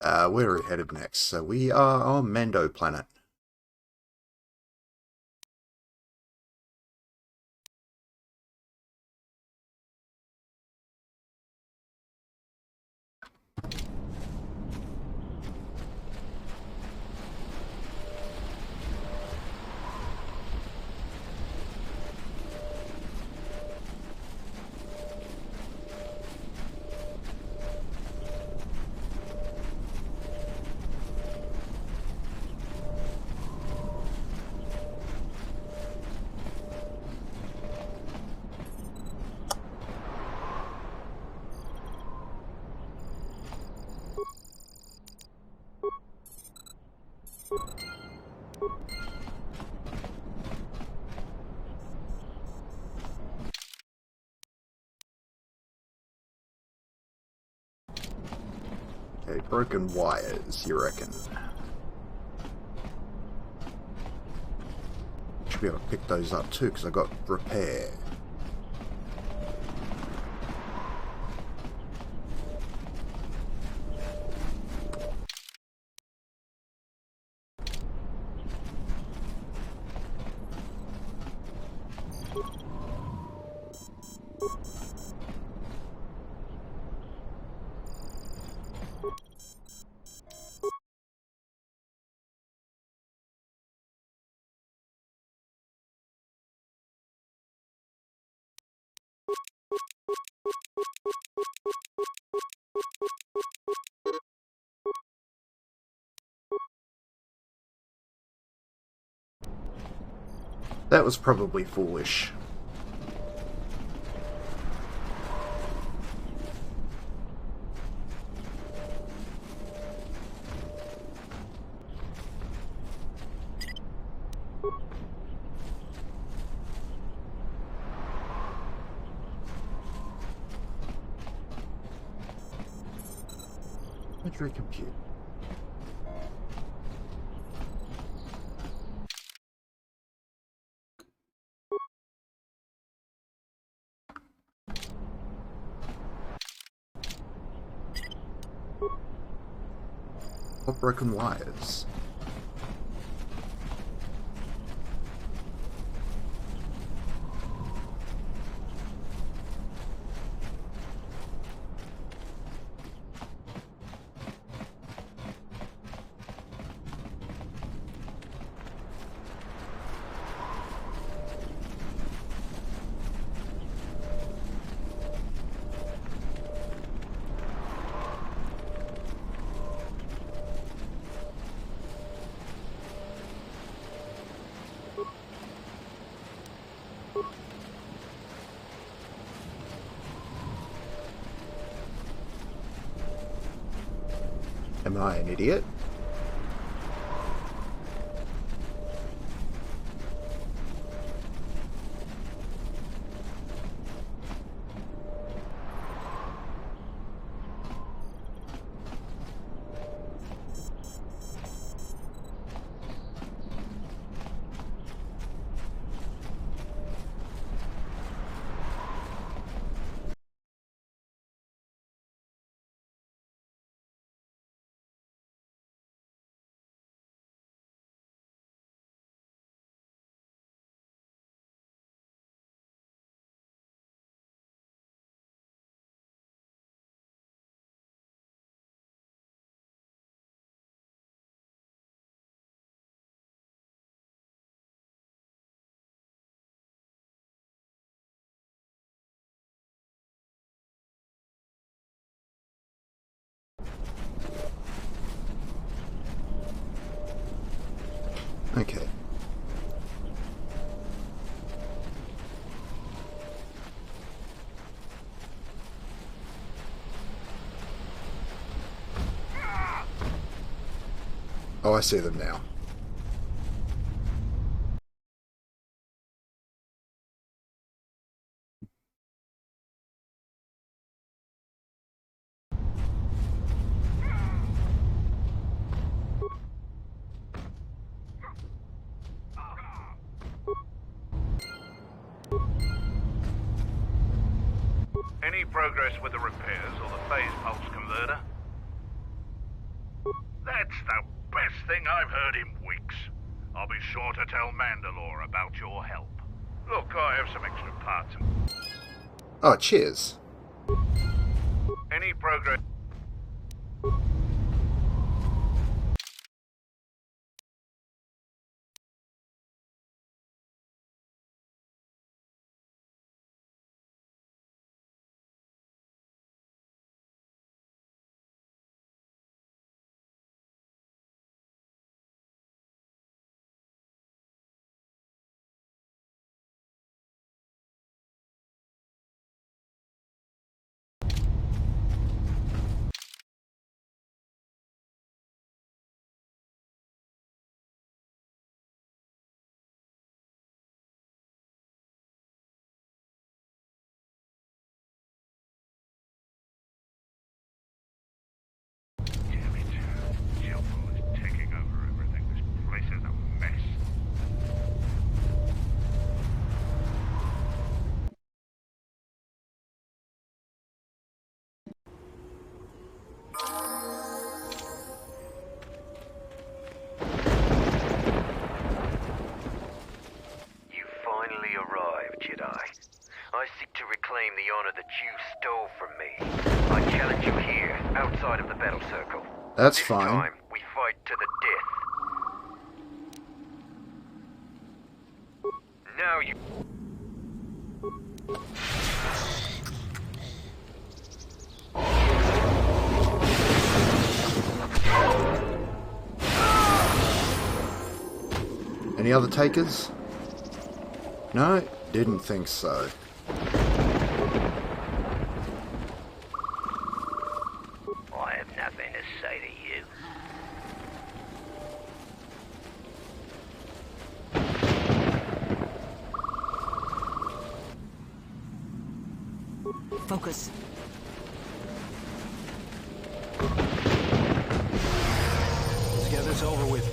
Where are we headed next? So we are on Mendo planet. Okay, broken wires, you reckon? Should be able to pick those up too, because I got repair. That was probably foolish. Let's recompute. What broken wires? Am I an idiot? Okay. Oh, I see them now. Any progress with the repairs or the phase pulse converter? That's the best thing I've heard in weeks. I'll be sure to tell Mandalore about your help. Look, I have some extra parts. Oh, cheers. Any progress? I seek to reclaim the honor that you stole from me. I challenge you here, outside of the battle circle. That's this fine. time, we fight to the death. Now you... Any other takers? No, didn't think so. I have nothing to say to you. Focus. Let's get this over with.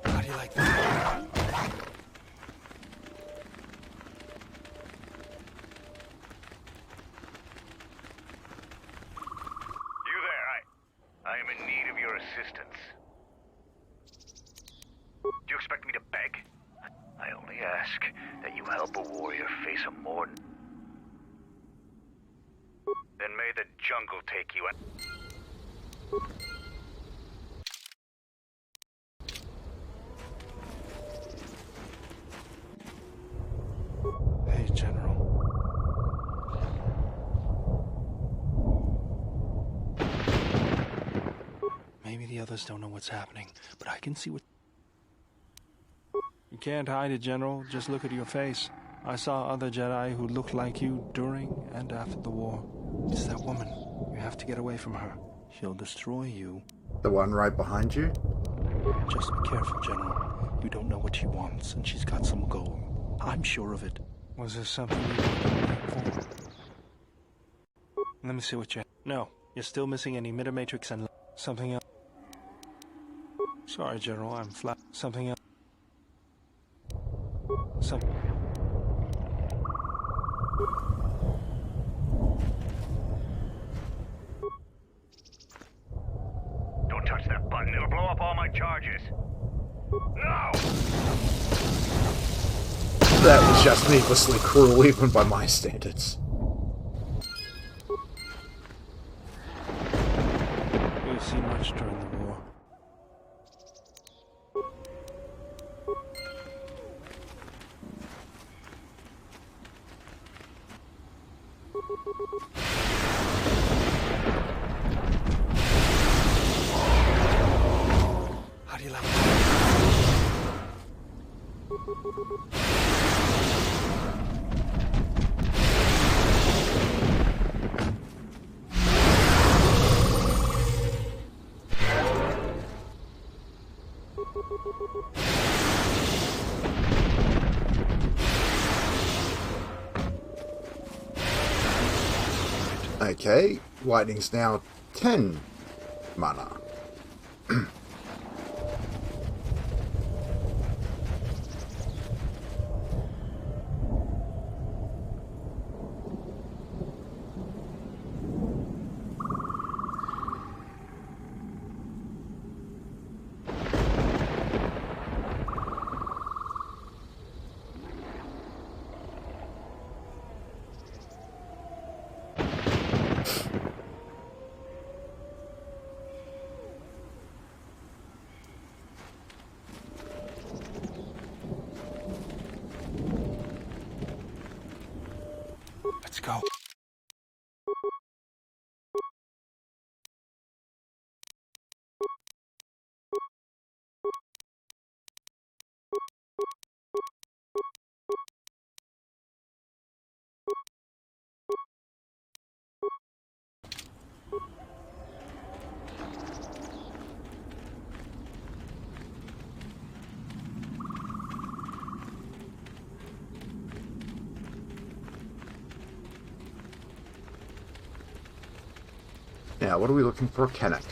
How do you like that? You there, I am in need of your assistance. Do you expect me to beg? I only ask that you help a warrior face a more... Then may the jungle take you and... Hey, General. Maybe the others don't know what's happening, but I can see what... You can't hide it, General. Just look at your face. I saw other Jedi who looked like you during and after the war. It's that woman. You have to get away from her. She'll destroy you. The one right behind you? Just be careful, General. You don't know what she wants, and she's got some goal. I'm sure of it. Was there something you wanted me for? Let me see what you... No, you're still missing an emitter matrix and something else. Sorry, General, I'm flat. Something else. Don't touch that button. It'll blow up all my charges. No! That was just needlessly cruel, even by my standards. We've seen much during the war. How do you like it? Okay, lightning's now 10 mana. Let's go. Now, what are we looking for? Kennick.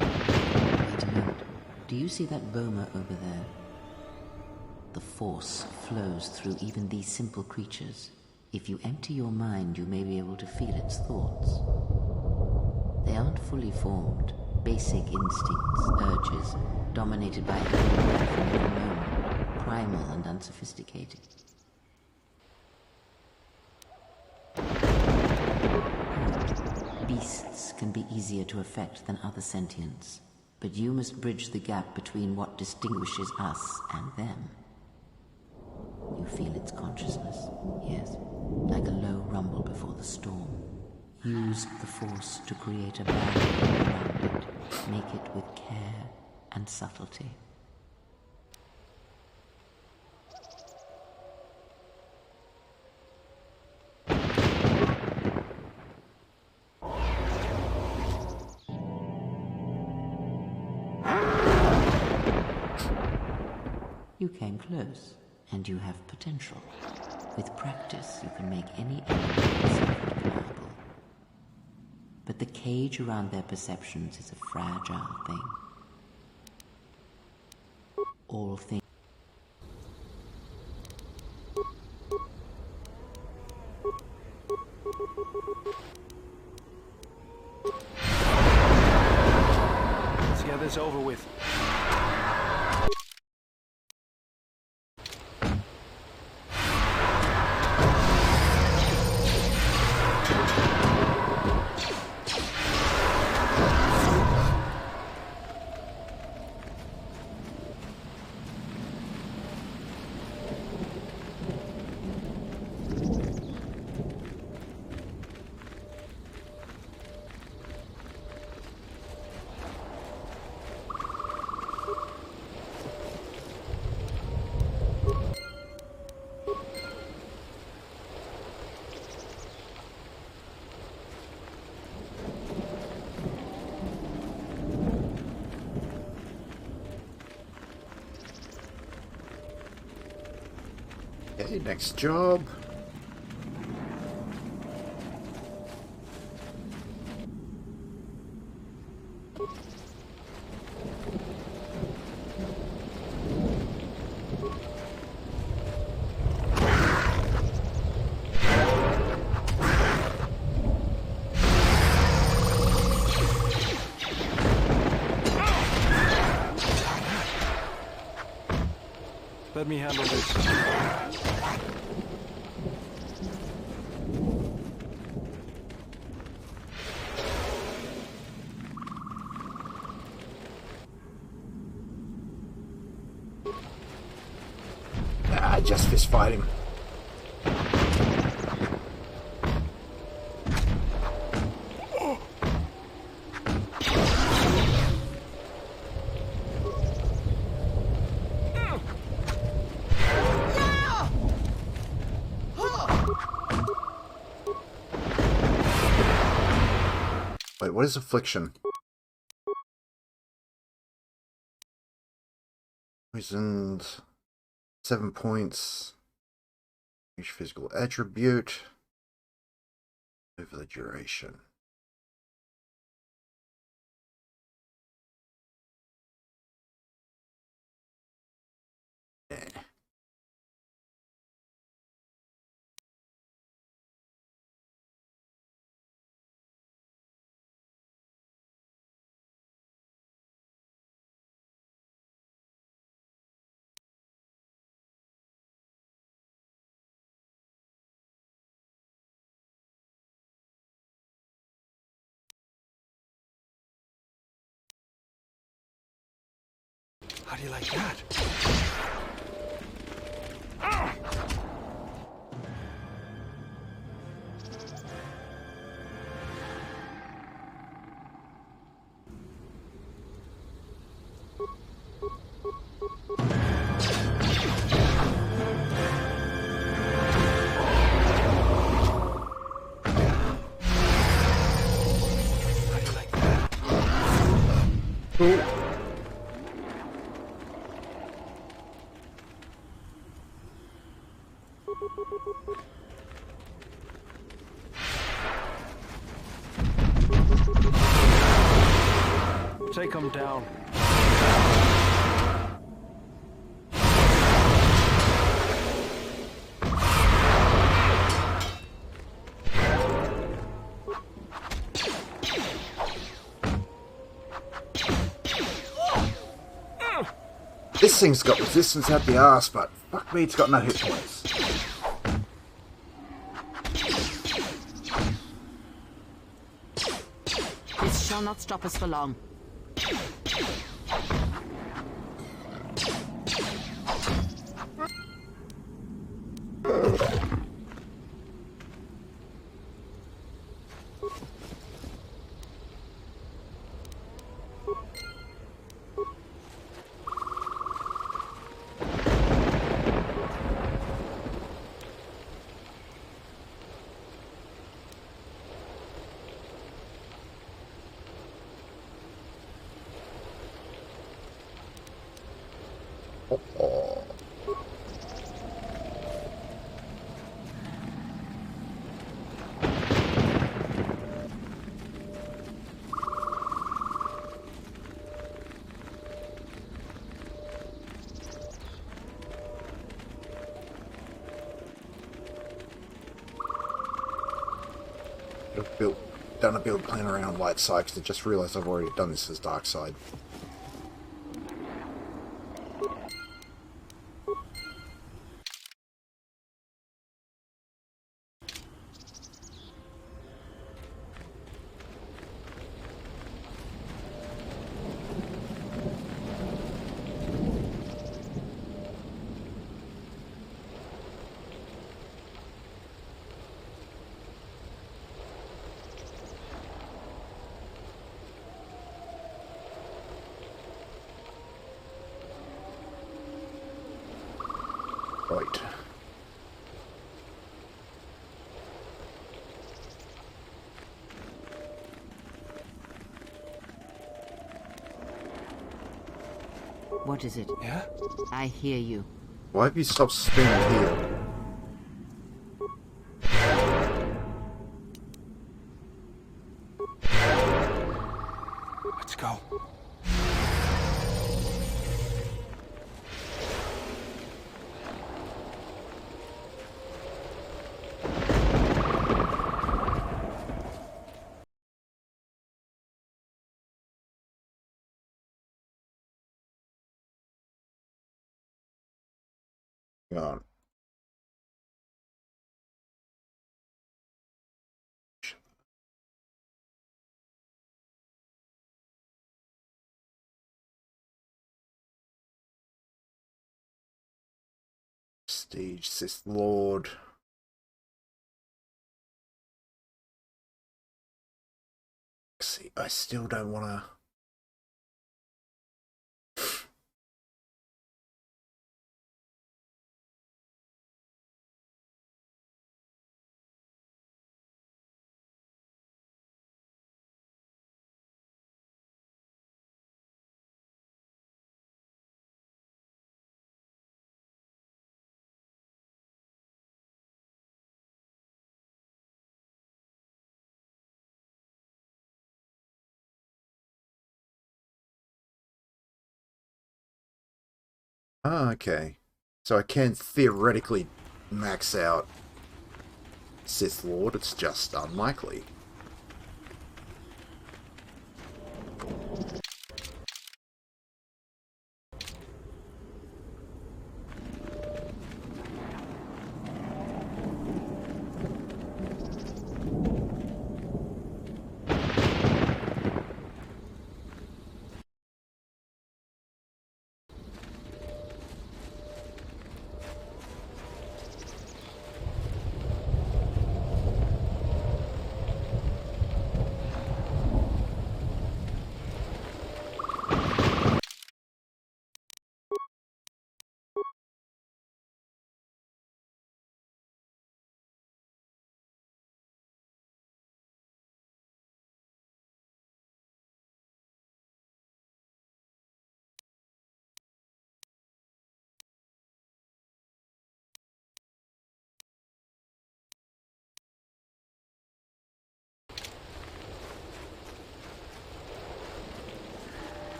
Wait a minute. Do you see that boma over there? The force flows through even these simple creatures. If you empty your mind, you may be able to feel its thoughts. They aren't fully formed, basic instincts, urges, dominated by every life and every moment, primal and unsophisticated. Beasts can be easier to affect than other sentients, but you must bridge the gap between what distinguishes us and them. You feel its consciousness, yes, like a low rumble before the storm. Use the force to create a barrier around it. Make it with care and subtlety. You came close. And you have potential. With practice, you can make any enemy pliable. But the cage around their perceptions is a fragile thing. All things. Let's get this over with. Okay, next job. Let me handle this. Ah, just fist fight him. Wait, what is affliction? Poisoned. 7 points. Each physical attribute. Over the duration. Yeah. How do you like that? How do you like that? Cool. Take him down. This thing's got resistance out the arse, but fuck me, it's got no hit points. This shall not stop us for long. Done a build plan around light side because I just realised I've already done this as dark side. Right. What is it? Yeah? I hear you. Why have you stopped spinning here? go. Hang on. Prestige, Sith Lord. See, I still don't want to. Ah, okay. So I can theoretically max out Sith Lord, it's just unlikely.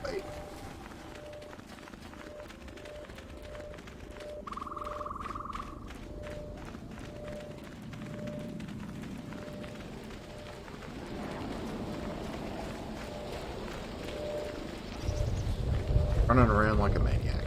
Wait. Running around like a maniac.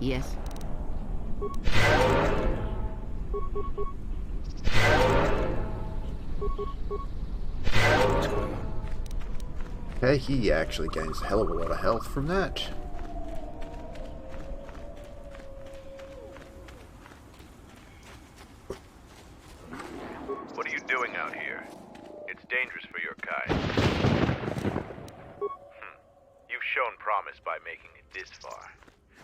Yes. Okay, he actually gains a hell of a lot of health from that. What are you doing out here? It's dangerous for your kind. You've shown promise by making it this far.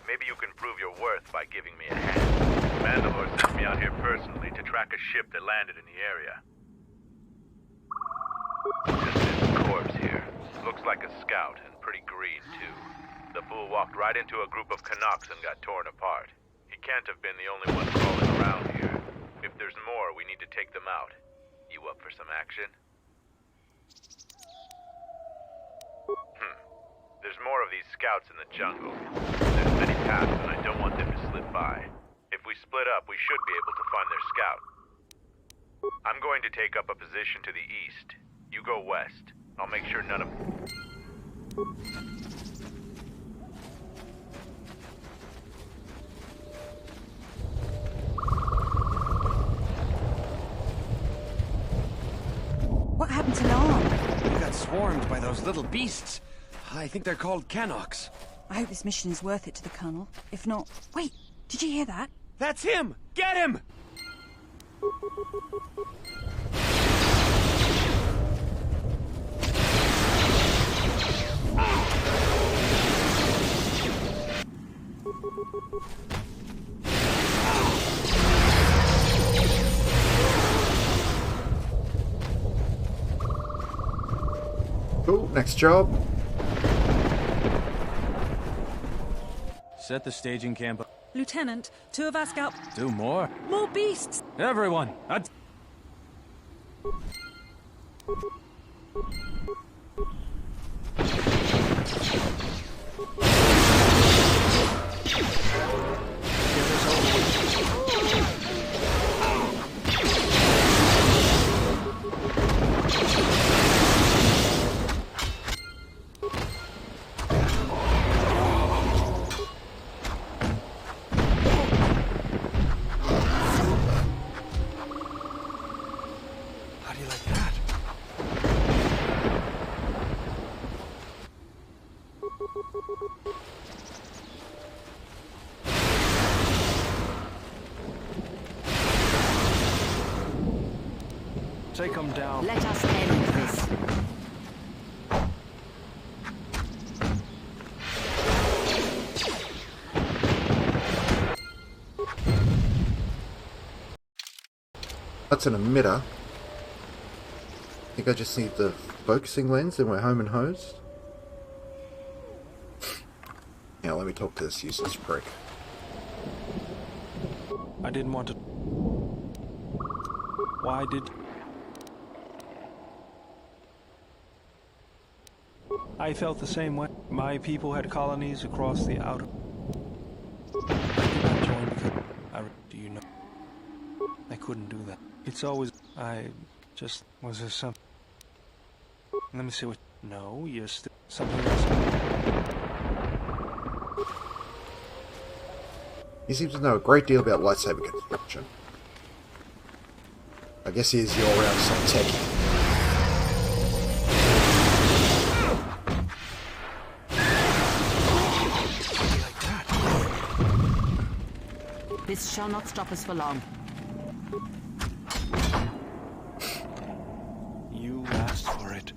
Maybe you can prove your worth by giving me a hand. Mandalore sent me out here personally to track a ship that landed in the area. Just this corpse here. Looks like a scout, and pretty green, too. The fool walked right into a group of Canucks and got torn apart. He can't have been the only one crawling around here. If there's more, we need to take them out. You up for some action? There's more of these scouts in the jungle. There's many paths, and I don't want them to slip by. If we split up, we should be able to find their scout. I'm going to take up a position to the east. You go west. I'll make sure none of... What happened to Larn? We got swarmed by those little beasts. I think they're called Canox. I hope this mission is worth it to the Colonel. If not... Wait, did you hear that? That's him! Get him! Cool, next job. Set the staging camp up. Lieutenant, 2 of our scouts... Do more. More beasts! Everyone! How do you like that? Take them down. Let us end this. That's an emitter. I think I just need the focusing lens and we're home and hosed. Now let me talk to this useless prick. I didn't want to... Why did... I felt the same way. My people had colonies across the outer... I did not join because... Do you know? I couldn't do that. It's always... I just... Was there something... Let me see what... No, you're still... Something else. He seems to know a great deal about lightsaber construction. I guess he is your all-round some techie. This shall not stop us for long. You asked for it.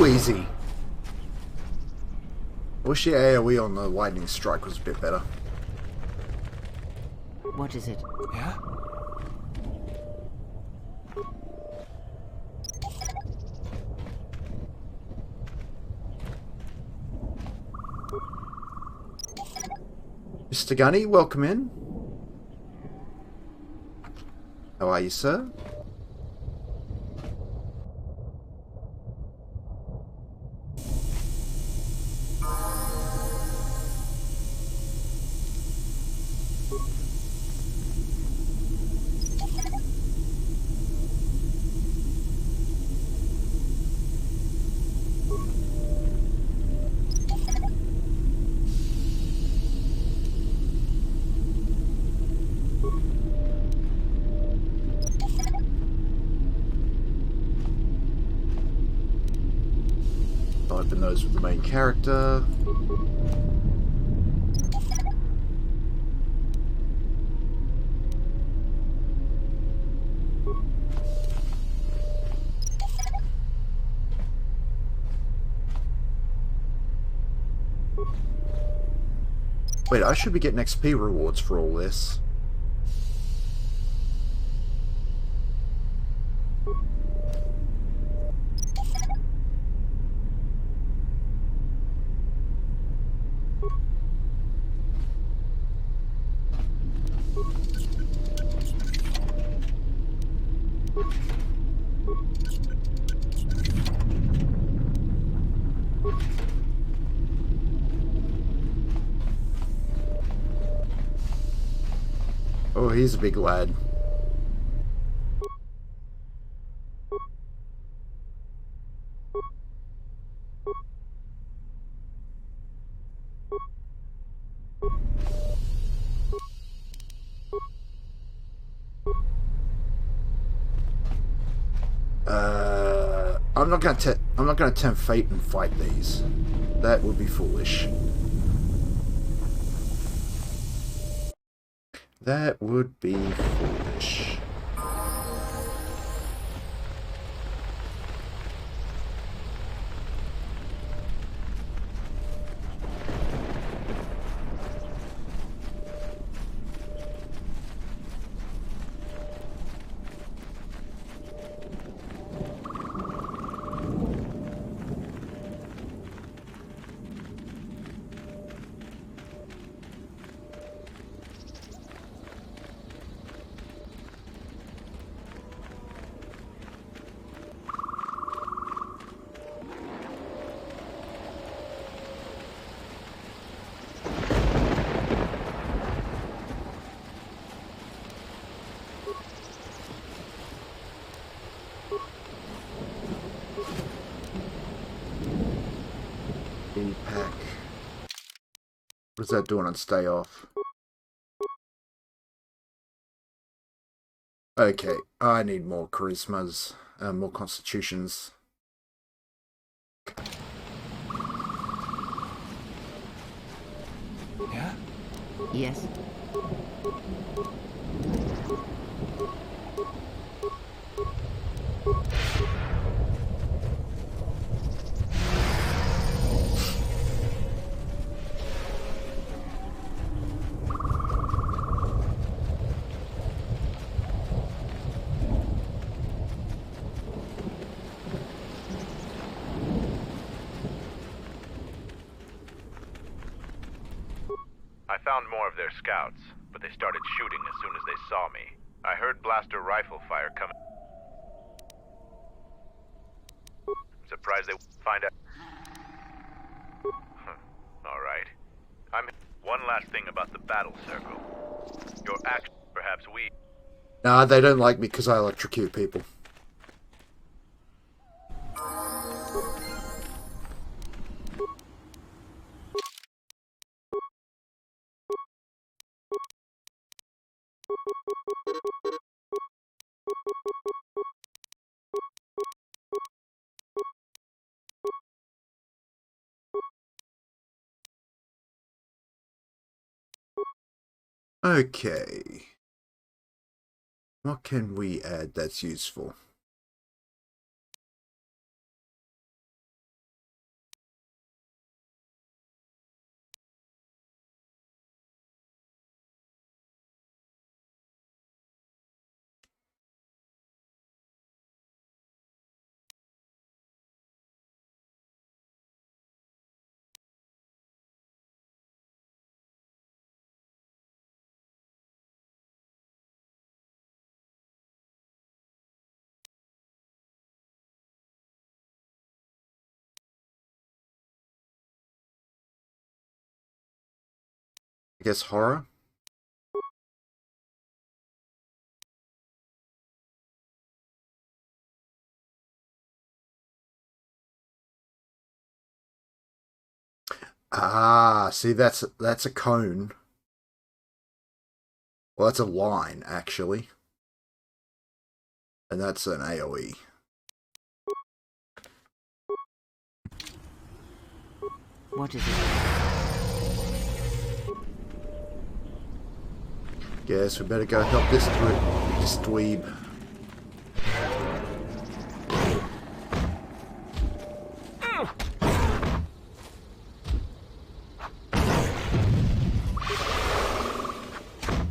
too easy. I wish the AoE on the lightning strike was a bit better. What is it? Yeah? Mr. Gunny, welcome in. How are you, sir? Open those with the main character. Wait, I should be getting XP rewards for all this. Oh, he's a big lad. I'm not gonna tempt fate and fight these. That would be foolish. That would be foolish. Pack. What's that doing on stay off? Okay, I need more charismas, more constitutions. Yeah? Yes? I found more of their scouts, but they started shooting as soon as they saw me. I heard blaster rifle fire coming. I'm surprised they find out. Alright. One last thing about the battle circle. Your actions, perhaps we... Nah, they don't like me because I electrocute people. Okay. What can we add that's useful? guess horror. Ah, see, that's a cone. Well, that's a line, actually. And that's an AoE. What is it? Guess we better go help this dweeb.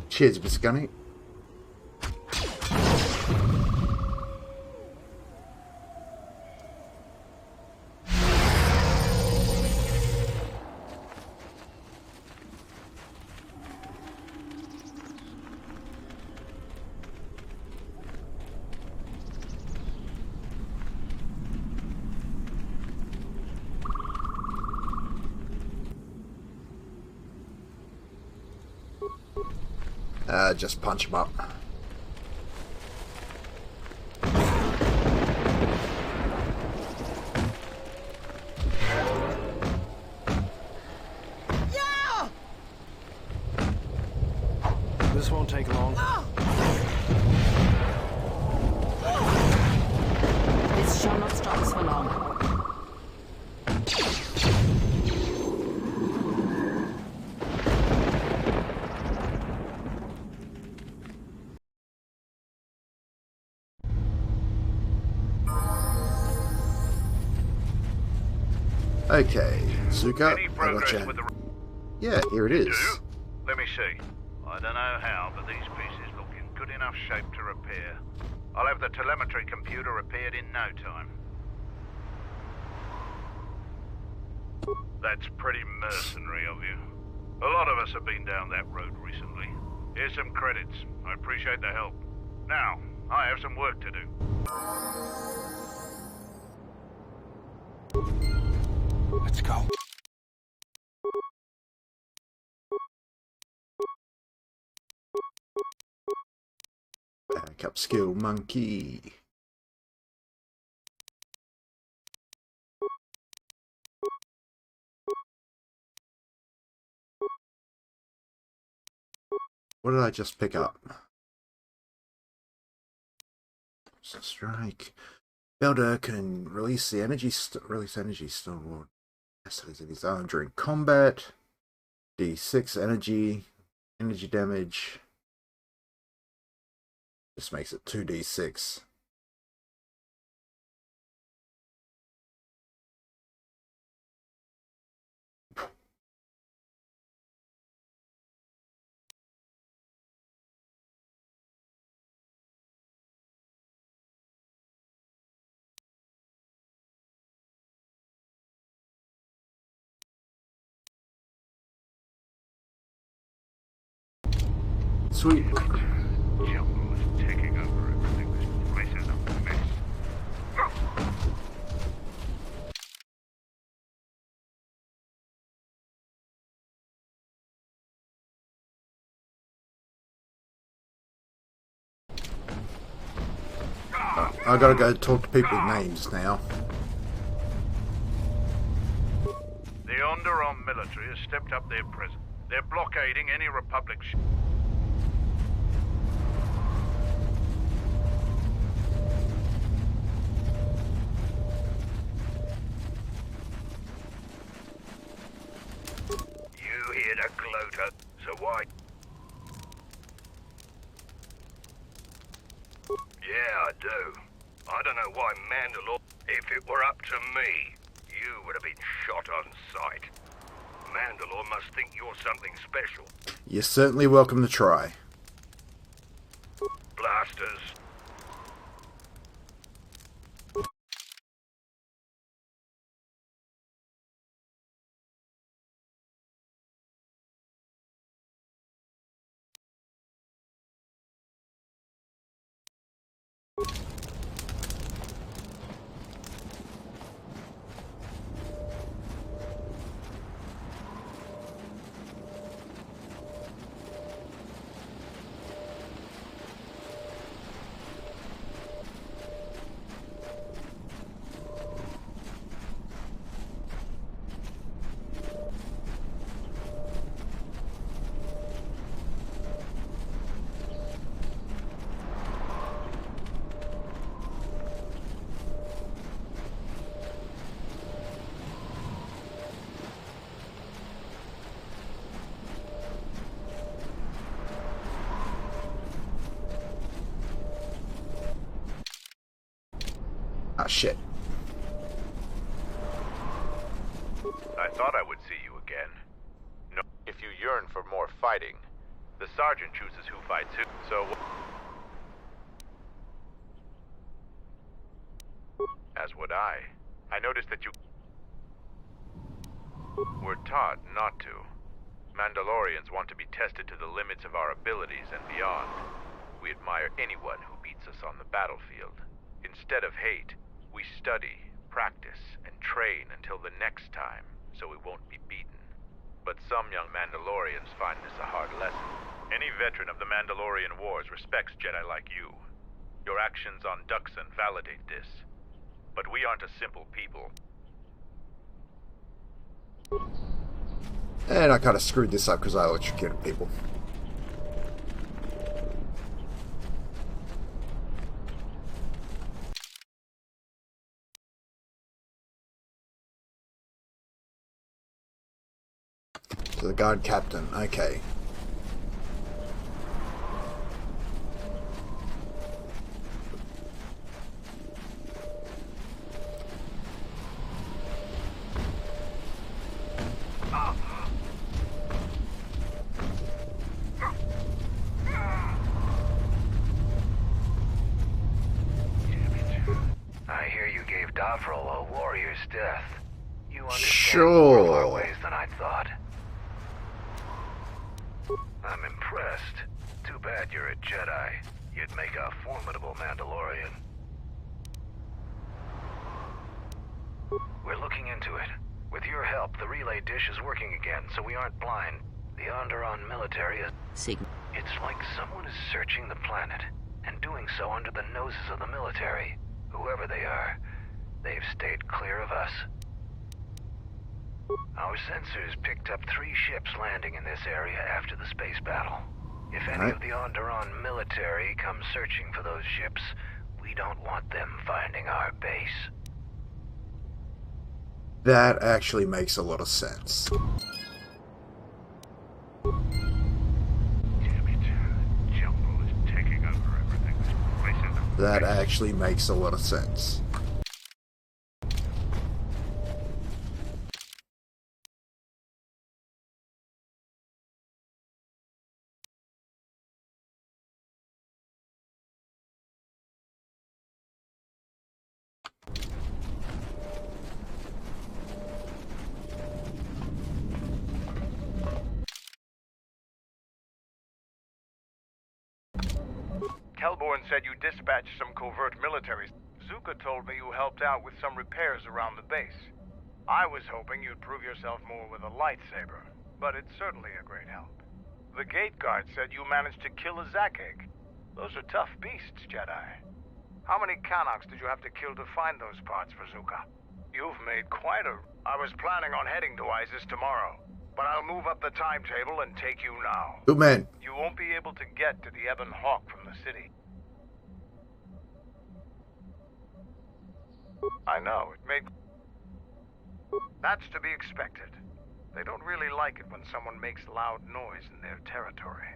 Cheers, Miss Gunny. Just punch him up. This won't take long. This shall not stop us for long. Okay, Zuka, Any I progress gotcha. with the... Yeah, here it is. Do? Let me see. I don't know how, but these pieces look in good enough shape to repair. I'll have the telemetry computer repaired in no time. That's pretty mercenary of you. A lot of us have been down that road recently. Here's some credits. I appreciate the help. Now, I have some work to do. Let's go. Backup skill monkey. What did I just pick up? So strike. Builder can release the energy stored assets in his arm during combat. D6 energy damage. This makes it 2d6. Sweet. Jungle is taking over everything. This place is a mess. I gotta go talk to people with names now. The Onderon military has stepped up their presence. They're blockading any Republic ship. You hear the gloater, so why? Yeah, I do. I don't know why Mandalore... If it were up to me, you would have been shot on sight. Mandalore must think you're something special. You're certainly welcome to try. Blasters. shit. I thought I would see you again. No, if you yearn for more fighting, the sergeant chooses who fights who, so... As would I. I noticed that you were taught not to. Mandalorians want to be tested to the limits of our abilities and beyond. We admire anyone who beats us on the battlefield. Instead of hate, we study, practice, and train until the next time, so we won't be beaten. But some young Mandalorians find this a hard lesson. Any veteran of the Mandalorian Wars respects Jedi like you. Your actions on Duxon validate this. But we aren't a simple people. And I kind of screwed this up because I electrocuted people. To the guard captain, okay. I hear you gave Davril a warrior's death. You understand Sure. more of our ways than I thought. I'm impressed. Too bad you're a Jedi. You'd make a formidable Mandalorian. We're looking into it. With your help, the relay dish is working again, so we aren't blind. The Onderon military is... Signal. It's like someone is searching the planet, and doing so under the noses of the military. Whoever they are, they've stayed clear of us. Our sensors picked up 3 ships landing in this area after the space battle. If any of the Onderon military come searching for those ships, we don't want them finding our base. That actually makes a lot of sense. Damn it. Jungle is taking over everything. This place is a... That actually makes a lot of sense. Kelborn said you dispatched some covert militaries. Zuka told me you helped out with some repairs around the base. I was hoping you'd prove yourself more with a lightsaber, but it's certainly a great help. The gate guard said you managed to kill a Zakeg. Those are tough beasts, Jedi. How many Kanaks did you have to kill to find those parts for Zuka? You've made quite a... I was planning on heading to Isis tomorrow, but I'll move up the timetable and take you now. Good man. You won't be able to get to the Ebon Hawk from the city. I know, it made... That's to be expected. They don't really like it when someone makes loud noise in their territory.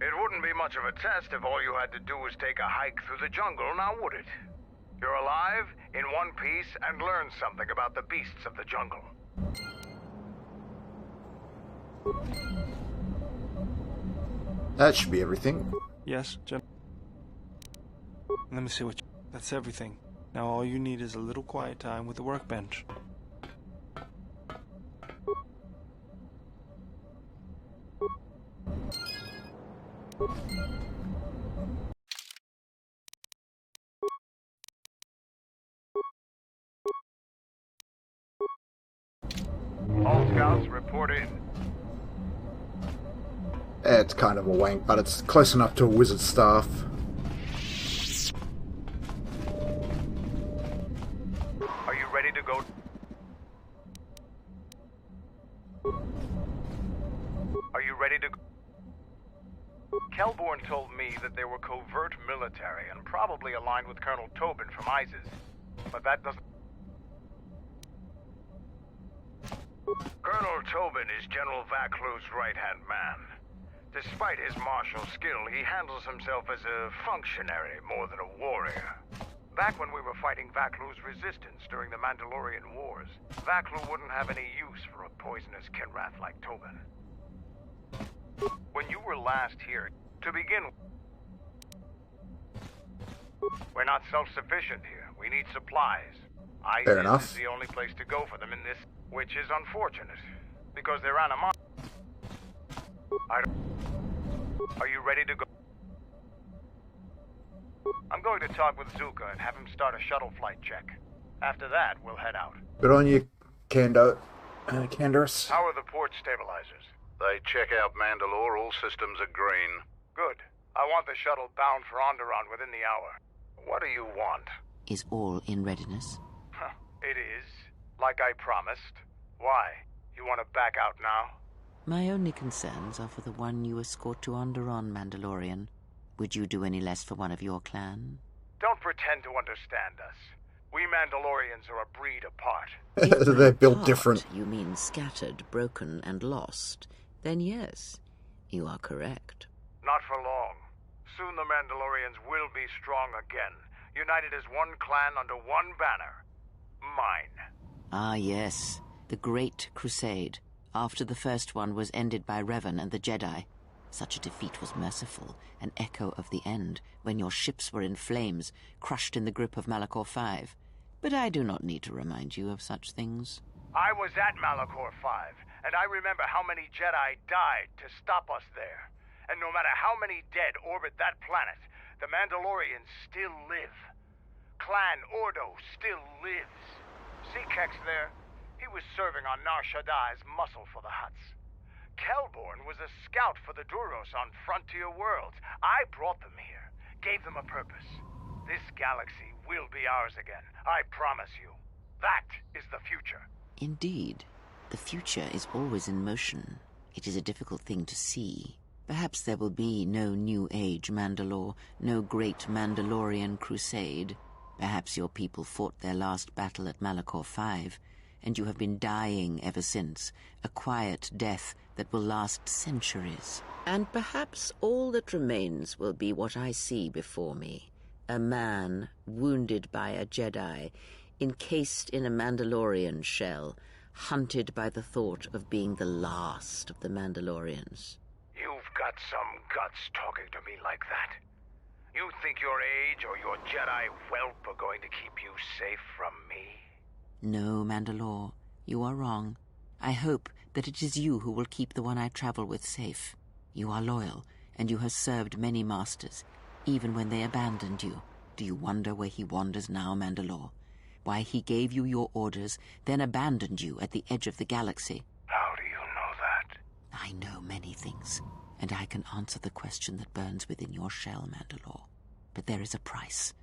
It wouldn't be much of a test if all you had to do was take a hike through the jungle, now would it? You're alive, in one piece, and learn something about the beasts of the jungle. That should be everything. Yes, Jim. Let me see what you... That's everything. Now all you need is a little quiet time with the workbench. All scouts report in. It's kind of a wank, but it's close enough to a wizard staff. Are you ready to go? Are you ready to go? Kelborn told me that they were covert military and probably aligned with Colonel Tobin from ISIS. But that doesn't... Colonel Tobin is General Vaklu's right-hand man. Despite his martial skill, he handles himself as a functionary more than a warrior. Back when we were fighting Vaklu's resistance during the Mandalorian Wars, Vaklu wouldn't have any use for a poisonous Kinrath like Tobin. When you were last here, to begin with, we're not self-sufficient here. We need supplies. Fair enough. Is the only place to go for them in this, which is unfortunate, because they're animal. Are you ready to go? I'm going to talk with Zuka and have him start a shuttle flight check. After that, we'll head out. Good on you, Canderous. How are the port stabilizers? They check out Mandalore. All systems are green. Good. I want the shuttle bound for Onderon within the hour. What do you want? Is all in readiness? It is. Like I promised. Why? You want to back out now? My only concerns are for the one you escort to Onderon, Mandalorian. Would you do any less for one of your clan? Don't pretend to understand us. We Mandalorians are a breed apart. They're built Apart, different. You mean scattered, broken, and lost? Then yes, you are correct. Not for long. Soon the Mandalorians will be strong again, united as one clan under one banner. Mine. Ah, yes. The Great Crusade. After the first one was ended by Revan and the Jedi. Such a defeat was merciful, an echo of the end, when your ships were in flames, crushed in the grip of Malachor V. But I do not need to remind you of such things. I was at Malachor V, and I remember how many Jedi died to stop us there. And no matter how many dead orbit that planet, the Mandalorians still live. Clan Ordo still lives. See Kex there? He was serving on Nar Shaddai's muscle for the Hutts. Kelborn was a scout for the Duros on Frontier Worlds. I brought them here, gave them a purpose. This galaxy will be ours again, I promise you. That is the future. Indeed. The future is always in motion. It is a difficult thing to see. Perhaps there will be no New Age Mandalore, no great Mandalorian crusade. Perhaps your people fought their last battle at Malachor V, and you have been dying ever since, a quiet death that will last centuries. And perhaps all that remains will be what I see before me. A man wounded by a Jedi, encased in a Mandalorian shell, hunted by the thought of being the last of the Mandalorians. You've got some guts talking to me like that. You think your age or your Jedi whelp are going to keep you safe from me? No, Mandalore, you are wrong. I hope that it is you who will keep the one I travel with safe. You are loyal, and you have served many masters, even when they abandoned you. Do you wonder where he wanders now, Mandalore? Why he gave you your orders, then abandoned you at the edge of the galaxy? How do you know that? I know many things, and I can answer the question that burns within your shell, Mandalore. But there is a price.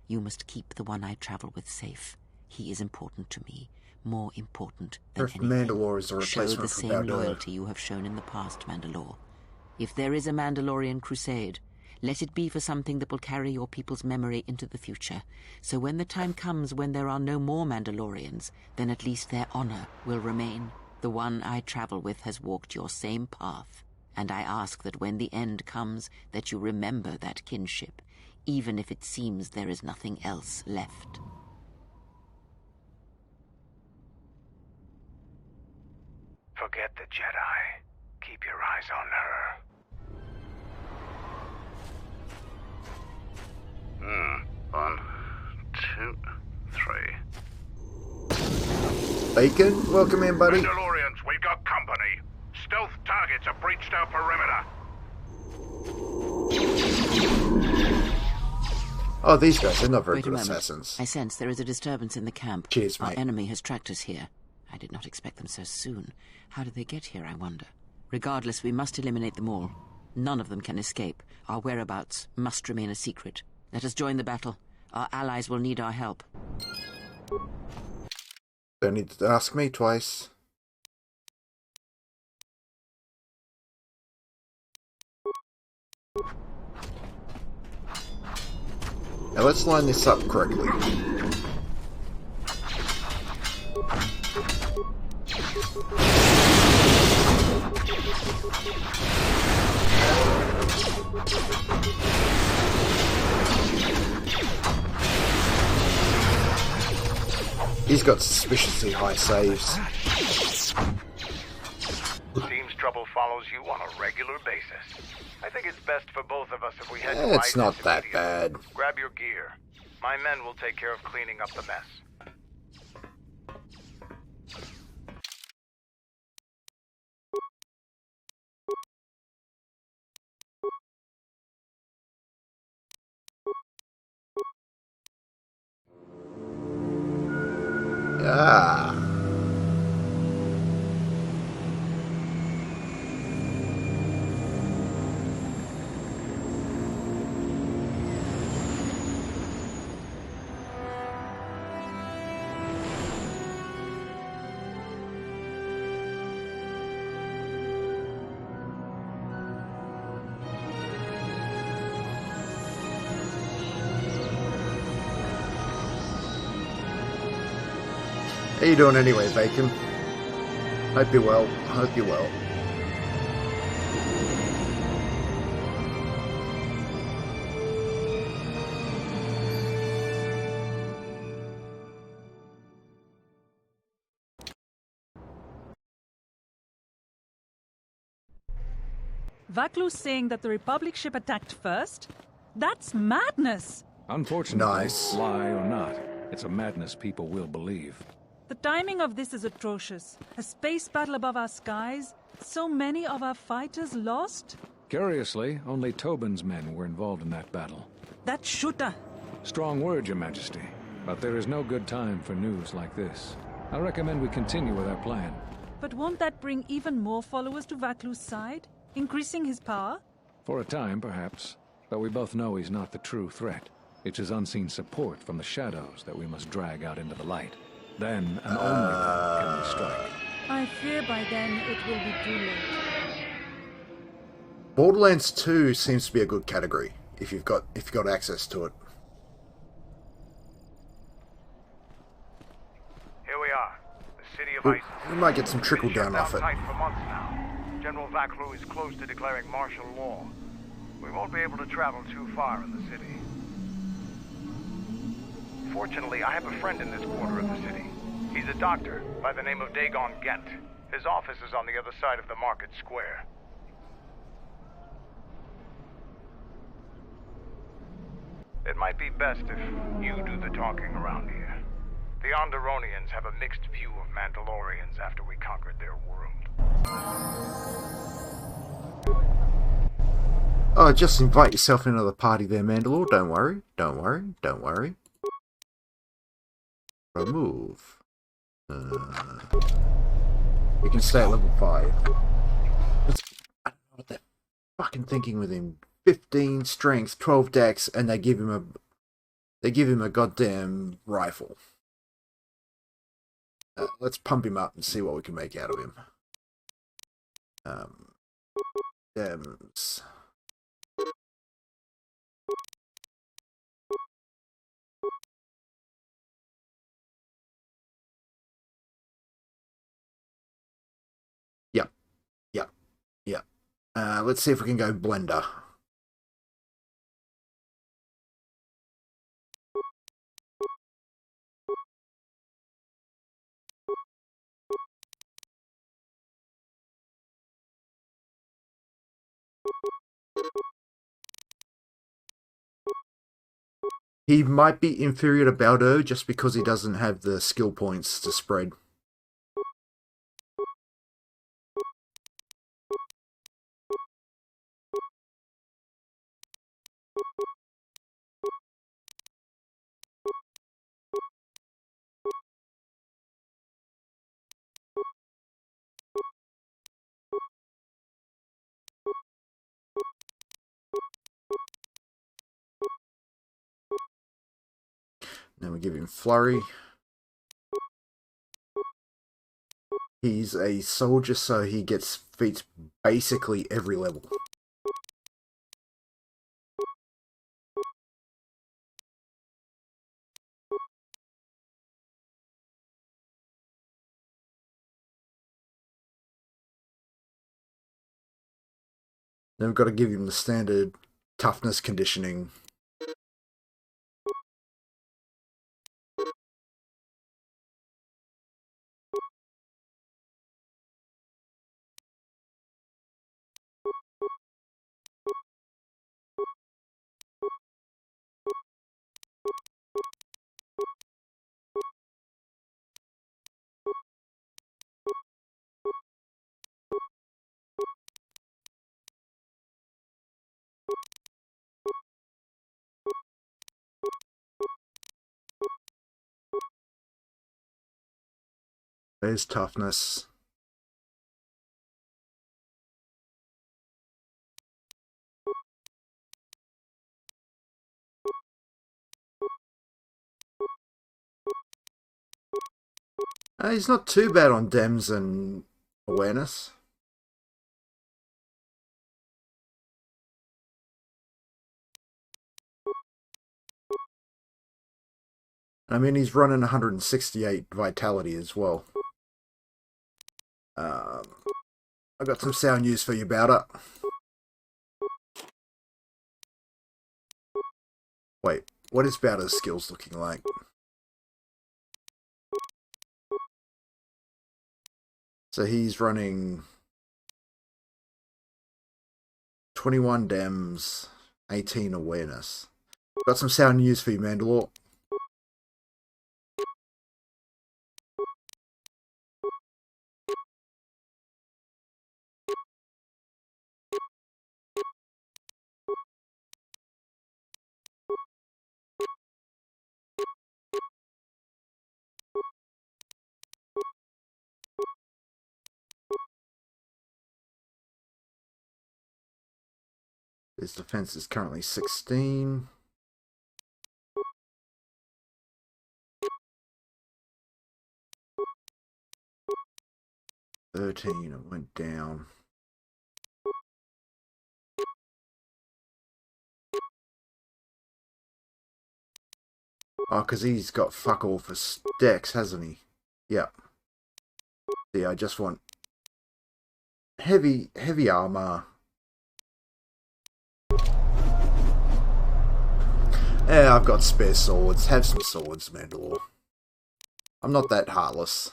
You must keep the one I travel with safe. He is important to me, more important than If anything. Mandalore is a Show replacement the for same Baldur. loyalty you have shown in the past, Mandalore. If there is a Mandalorian crusade, let it be for something that will carry your people's memory into the future. So when the time comes when there are no more Mandalorians, then at least their honor will remain. The one I travel with has walked your same path, and I ask that when the end comes, that you remember that kinship, even if it seems there is nothing else left. Forget the Jedi. Keep your eyes on her. 1, 2, 3. Bacon, welcome in, buddy. Mandalorians, we've got company. Stealth targets have breached our perimeter. Oh, these guys, they're not very Wait a good moment. assassins. I sense there is a disturbance in the camp. Cheers, Our mate. enemy has tracked us here. I did not expect them so soon. How did they get here, I wonder? Regardless, we must eliminate them all. None of them can escape. Our whereabouts must remain a secret. Let us join the battle. Our allies will need our help. Don't need to ask me twice. Now let's line this up correctly. He's got suspiciously high saves. Seems trouble follows you on a regular basis. I think it's best for both of us if we head to It's ISIS not that immediately. bad. Grab your gear. My men will take care of cleaning up the mess. Ah. How you doing anyway, Bacon? Hope you're well. Hope you're well. Vaklu's saying that the Republic ship attacked first? That's madness! Unfortunately, Nice. lie or not, it's a madness people will believe. The timing of this is atrocious. A space battle above our skies, so many of our fighters lost? Curiously, only Tobin's men were involved in that battle. That shooter! Strong word, Your Majesty, but there is no good time for news like this. I recommend we continue with our plan. But won't that bring even more followers to Vaklu's side? Increasing his power? For a time, perhaps, but we both know he's not the true threat. It's his unseen support from the shadows that we must drag out into the light. Then, and only then, can we strike. I fear by then it will be too late. Borderlands 2 seems to be a good category if you've got access to it. Here we are, the city of ISIS. We might get some trickle down off it. Tight for months now. General Vaklu is close to declaring martial law. We won't be able to travel too far in the city. Fortunately, I have a friend in this quarter of the city. He's a doctor by the name of Dagon Gent. His office is on the other side of the market square. It might be best if you do the talking around here. The Onderonians have a mixed view of Mandalorians after we conquered their world. Oh, just invite yourself into the party there, Mandalore. Don't worry. Don't worry. Don't worry. Remove. You can stay at level 5. I don't know what they're fucking thinking with him. 15 strength, 12 dex, and they give him a goddamn rifle. Let's pump him up and see what we can make out of him. Dems. Yep. Yep. Yep. Let's see if we can go blender. He might be inferior to Baldo just because he doesn't have the skill points to spread. Then we give him Flurry. He's a soldier, so he gets feats basically every level. Then we've got to give him the standard toughness conditioning. There's toughness. He's not too bad on Dems and awareness. I mean, he's running 168 vitality as well. I got some sound news for you about it. Wait, what is Bowder's skills looking like? So he's running 21 Dems, 18 awareness. Got some sound news for you, Mandalore. His defense is currently 16. It went down. Oh, because he's got fuck all for stacks, hasn't he? Yeah. Yeah, I just want heavy armor. Yeah, I've got spare swords. Have some swords, Mandalore. I'm not that heartless.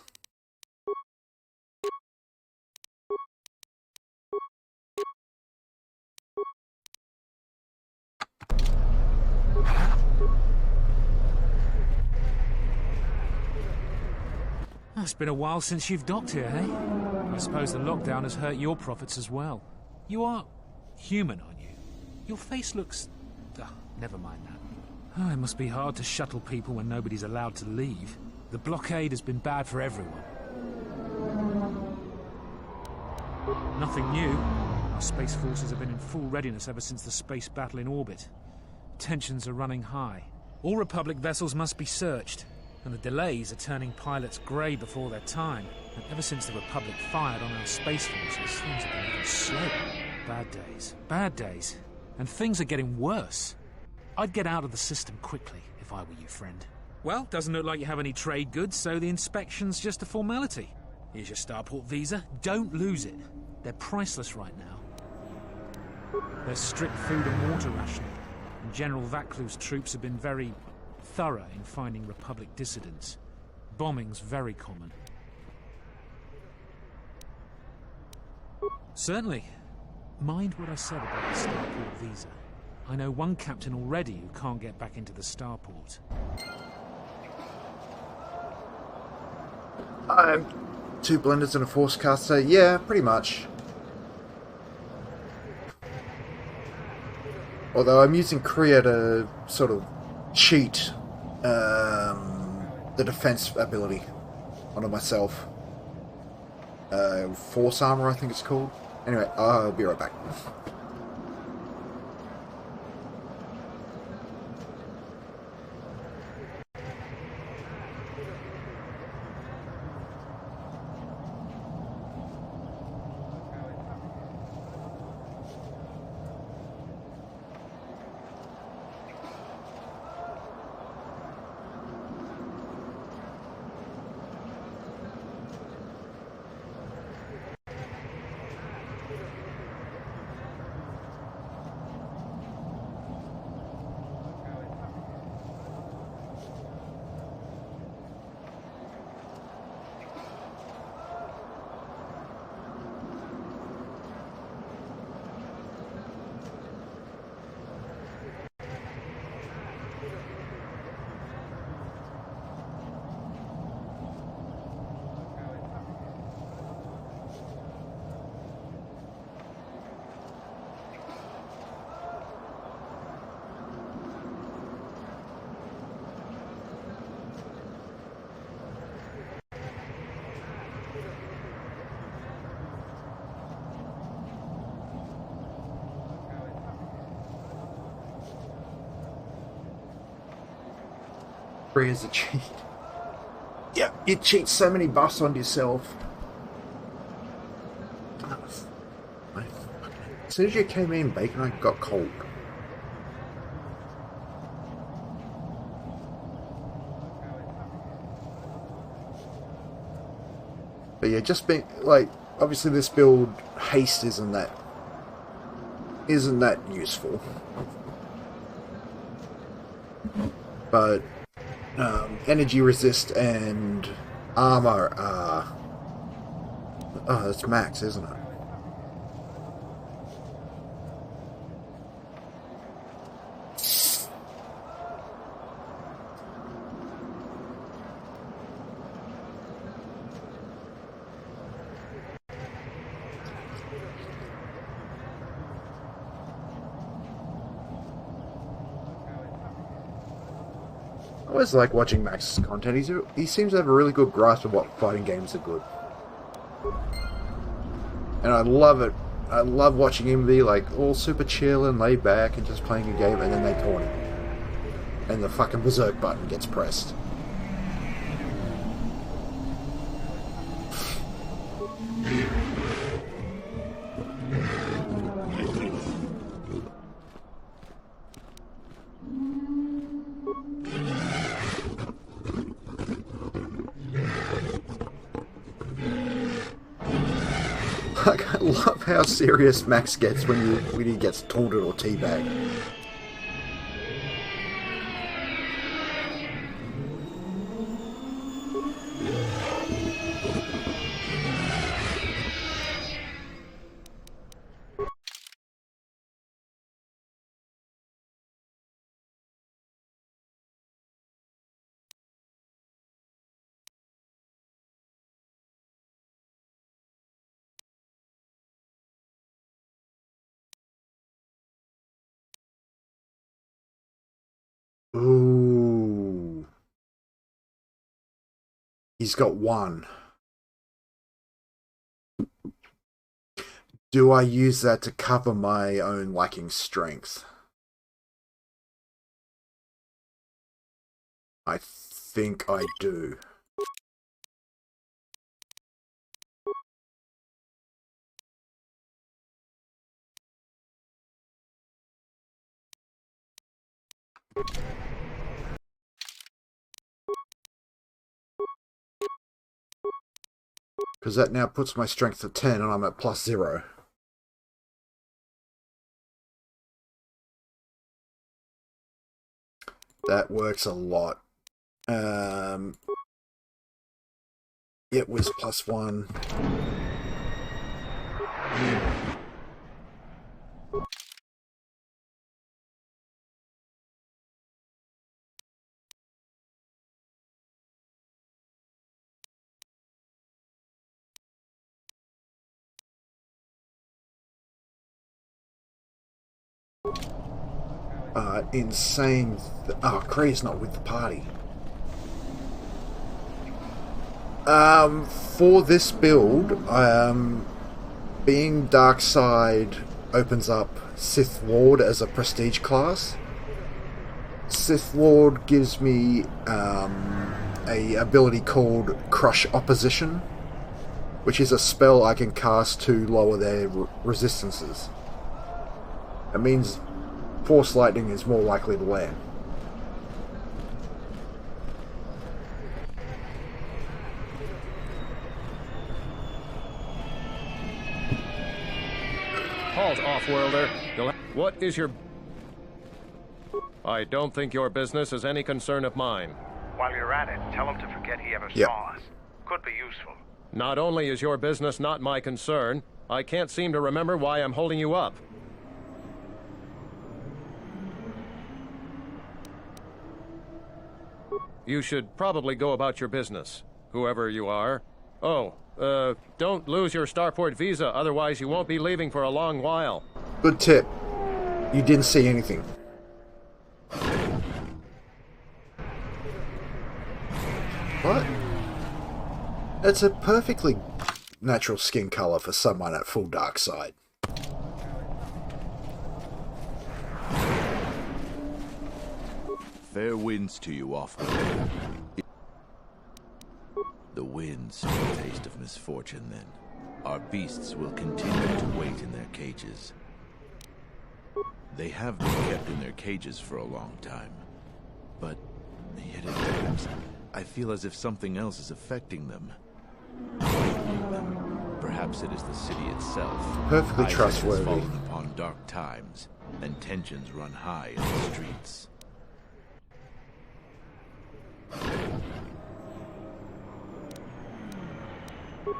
It's been a while since you've docked here, eh? I suppose the lockdown has hurt your profits as well. You are human, aren't you? Your face looks... never mind that. It must be hard to shuttle people when nobody's allowed to leave. The blockade has been bad for everyone. Nothing new. Our space forces have been in full readiness ever since the space battle in orbit. Tensions are running high. All Republic vessels must be searched. And the delays are turning pilots grey before their time. And ever since the Republic fired on our space forces, things have been even slower. Bad days. Bad days. And things are getting worse. I'd get out of the system quickly, if I were you, friend. Well, doesn't look like you have any trade goods, so the inspection's just a formality. Here's your starport visa. Don't lose it. They're priceless right now. There's strict food and water rationing. And General Vaclu's troops have been very... thorough in finding Republic dissidents. Bombing's very common. Certainly. Mind what I said about the starport visa. I know one captain already who can't get back into the starport. Two blenders and a force caster? Yeah, pretty much. Although I'm using Korea to sort of cheat the defense ability onto myself. Force armor, I think it's called. Anyway, I'll be right back. Free as a cheat. Yeah, you cheat so many buffs on yourself. As soon as you came in, Bacon, I got cold. But yeah, just being like, obviously this build haste isn't that useful. But energy resist and armor are... Oh, that's max, isn't it? I always like watching Max's content. He seems to have a really good grasp of what fighting games are good. And I love it. I love watching him be like all super chill and laid back and just playing a game, and then they taunt him. And the fucking berserk button gets pressed. Like, I love how serious Max gets when he gets taunted or teabagged. Ooh. He's got one. Do I use that to cover my own lacking strength? I think I do. Because that now puts my strength at 10 and I'm at +0. That works a lot. It was +1. Insane. Oh, Kree's not with the party. For this build, being Dark Side opens up Sith Lord as a prestige class. Sith Lord gives me a ability called Crush Opposition, which is a spell I can cast to lower their resistances. It means Force Lightning is more likely to land. Halt, off-worlder. What is your... I don't think your business is any concern of mine. While you're at it, tell him to forget he ever saw us. Could be useful. Not only is your business not my concern, I can't seem to remember why I'm holding you up. You should probably go about your business, whoever you are. Oh, don't lose your Starport visa, otherwise you won't be leaving for a long while. Good tip. You didn't see anything. What? It's a perfectly natural skin color for someone at full dark side. Fair winds to you, officer. The winds taste of misfortune, then. Our beasts will continue to wait in their cages. They have been kept in their cages for a long time. But yet at times, I feel as if something else is affecting them. Perhaps it is the city itself. Perfectly trustworthy. Isaac has fallen upon dark times, and tensions run high in the streets.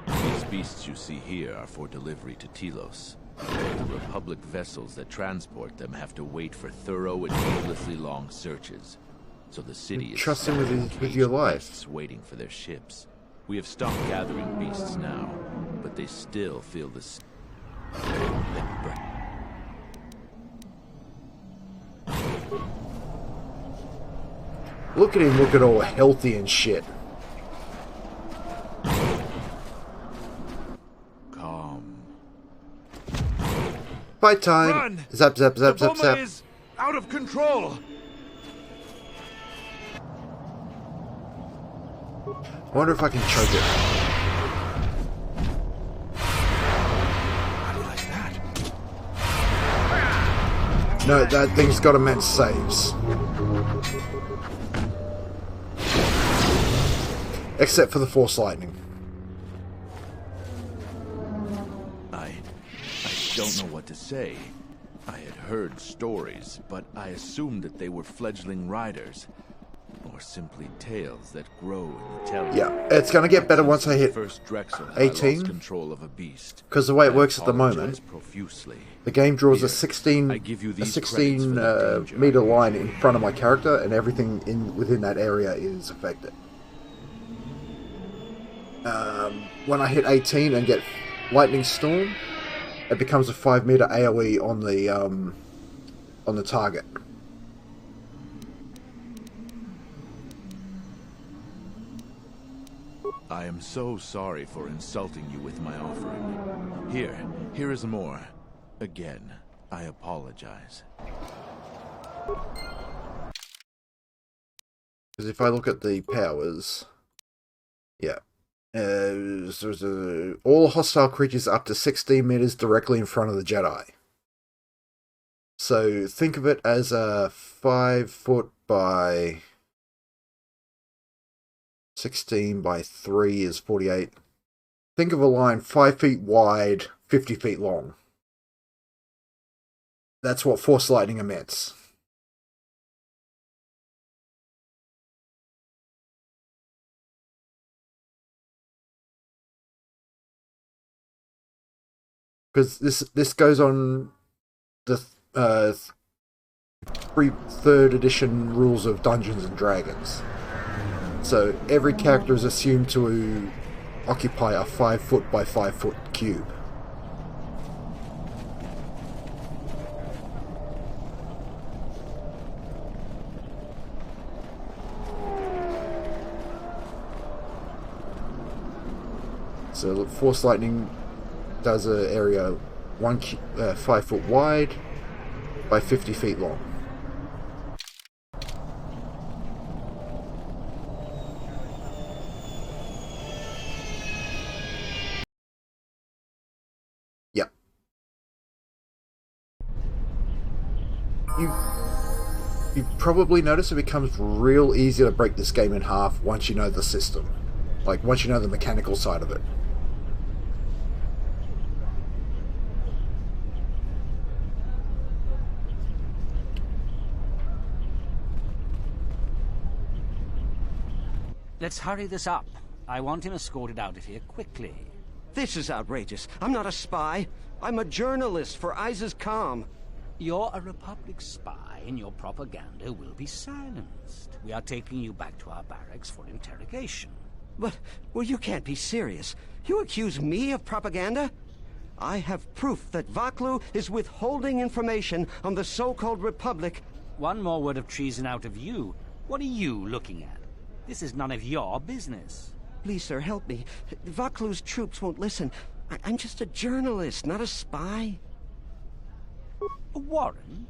These beasts you see here are for delivery to Telos. The Republic vessels that transport them have to wait for thorough and needlessly long searches. So the city is trust him with your life, waiting for their ships. We have stopped gathering beasts now, but they still feel this. Look at him looking all healthy and shit. Calm. Fight time. Run! Zap, zap, zap, The zap, zap. is out of control. I wonder if I can choke it. How do you like that? No, that thing's got immense saves. Except for the Force Lightning. I don't know what to say. I had heard stories, but I assumed that they were fledgling riders. Or simply tales that grow in the telling. Yeah, it's gonna get better once I hit First Drexel, 18. I lost control of a beast. Because the way it works at the moment, profusely. the game draws Here, a 16 meter line in front of my character, and everything within that area is affected. When I hit 18 and get Lightning Storm, it becomes a 5 meter AoE on the target. I am so sorry for insulting you with my offering. Here is more. Again, I apologize. Because if I look at the powers, yeah. All hostile creatures up to 16 meters directly in front of the Jedi. So think of it as a 5 foot by 16 by 3 is 48. Think of a line 5 feet wide, 50 feet long. That's what Force Lightning emits. Because this goes on the 3rd edition rules of Dungeons and Dragons. So every character is assumed to occupy a 5 foot by 5 foot cube. So Force Lightning does an area 5 foot wide by 50 feet long. Yep. You probably notice it becomes real easy to break this game in half once you know the system. Like, once you know the mechanical side of it. Let's hurry this up. I want him escorted out of here quickly. This is outrageous. I'm not a spy. I'm a journalist for Isis Com. You're a Republic spy, and your propaganda will be silenced. We are taking you back to our barracks for interrogation. But, well, you can't be serious. You accuse me of propaganda? I have proof that Vaklu is withholding information on the so-called Republic. One more word of treason out of you. What are you looking at? This is none of your business. Please, sir, help me. Vaklu's troops won't listen. I'm just a journalist, not a spy. A warrant?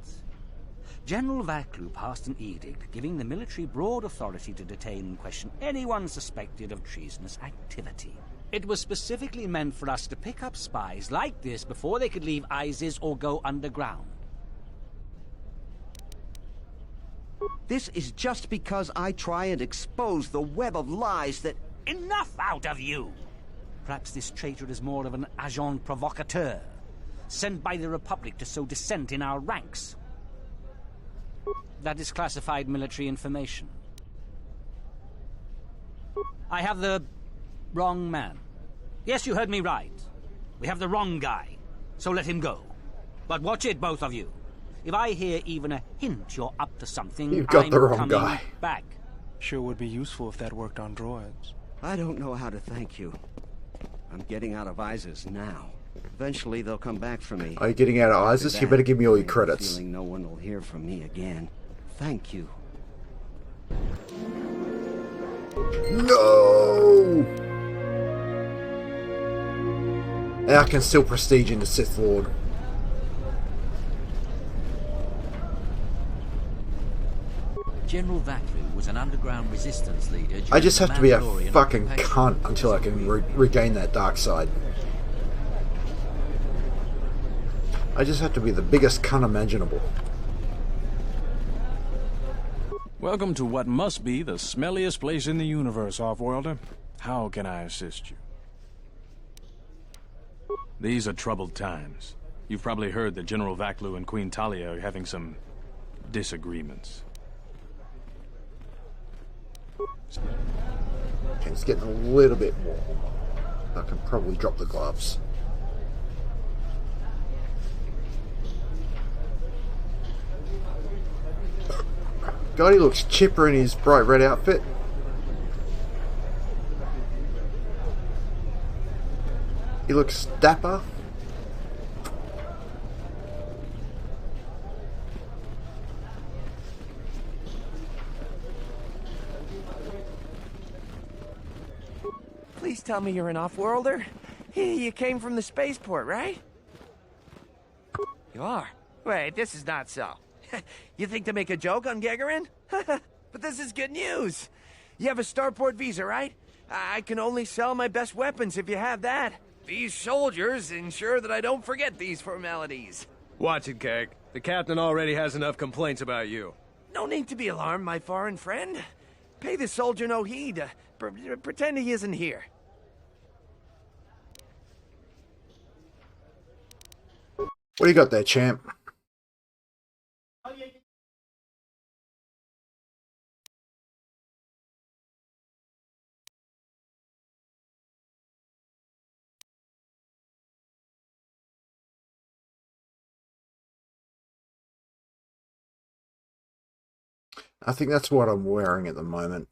General Vaklu passed an edict giving the military broad authority to detain and question anyone suspected of treasonous activity. It was specifically meant for us to pick up spies like this before they could leave ISIS or go underground. This is just because I try and expose the web of lies that... Enough out of you! Perhaps this traitor is more of an agent provocateur, sent by the Republic to sow dissent in our ranks. That is classified military information. I have the wrong man. Yes, you heard me right. We have the wrong guy, so let him go. But watch it, both of you. If I hear even a hint you're up to something, You've got I'm the wrong coming guy. back. Sure would be useful if that worked on droids. I don't know how to thank you. I'm getting out of ISIS now. Eventually they'll come back for me. Are you getting out of ISIS? You better give me all your credits. Feeling no one will hear from me again. Thank you. No! And I can still prestige into Sith Lord. General Vaklu was an underground resistance leader. I just have to be a Mandalorian fucking occupation. cunt until I can regain that dark side. I just have to be the biggest cunt imaginable. Welcome to what must be the smelliest place in the universe, Offworlder. How can I assist you? These are troubled times. You've probably heard that General Vaklu and Queen Talia are having some disagreements. Okay, it's getting a little bit warm. I can probably drop the gloves. God, he looks chipper in his bright red outfit. He looks dapper. Please tell me you're an off-worlder. You came from the spaceport, right? You are? Wait, this is not so. You think to make a joke on Gagarin? But this is good news. You have a starport visa, right? I can only sell my best weapons if you have that. These soldiers ensure that I don't forget these formalities. Watch it, Keg. The captain already has enough complaints about you. No need to be alarmed, my foreign friend. Pay the soldier no heed. Pretend he isn't here. What do you got there, champ? I think that's what I'm wearing at the moment.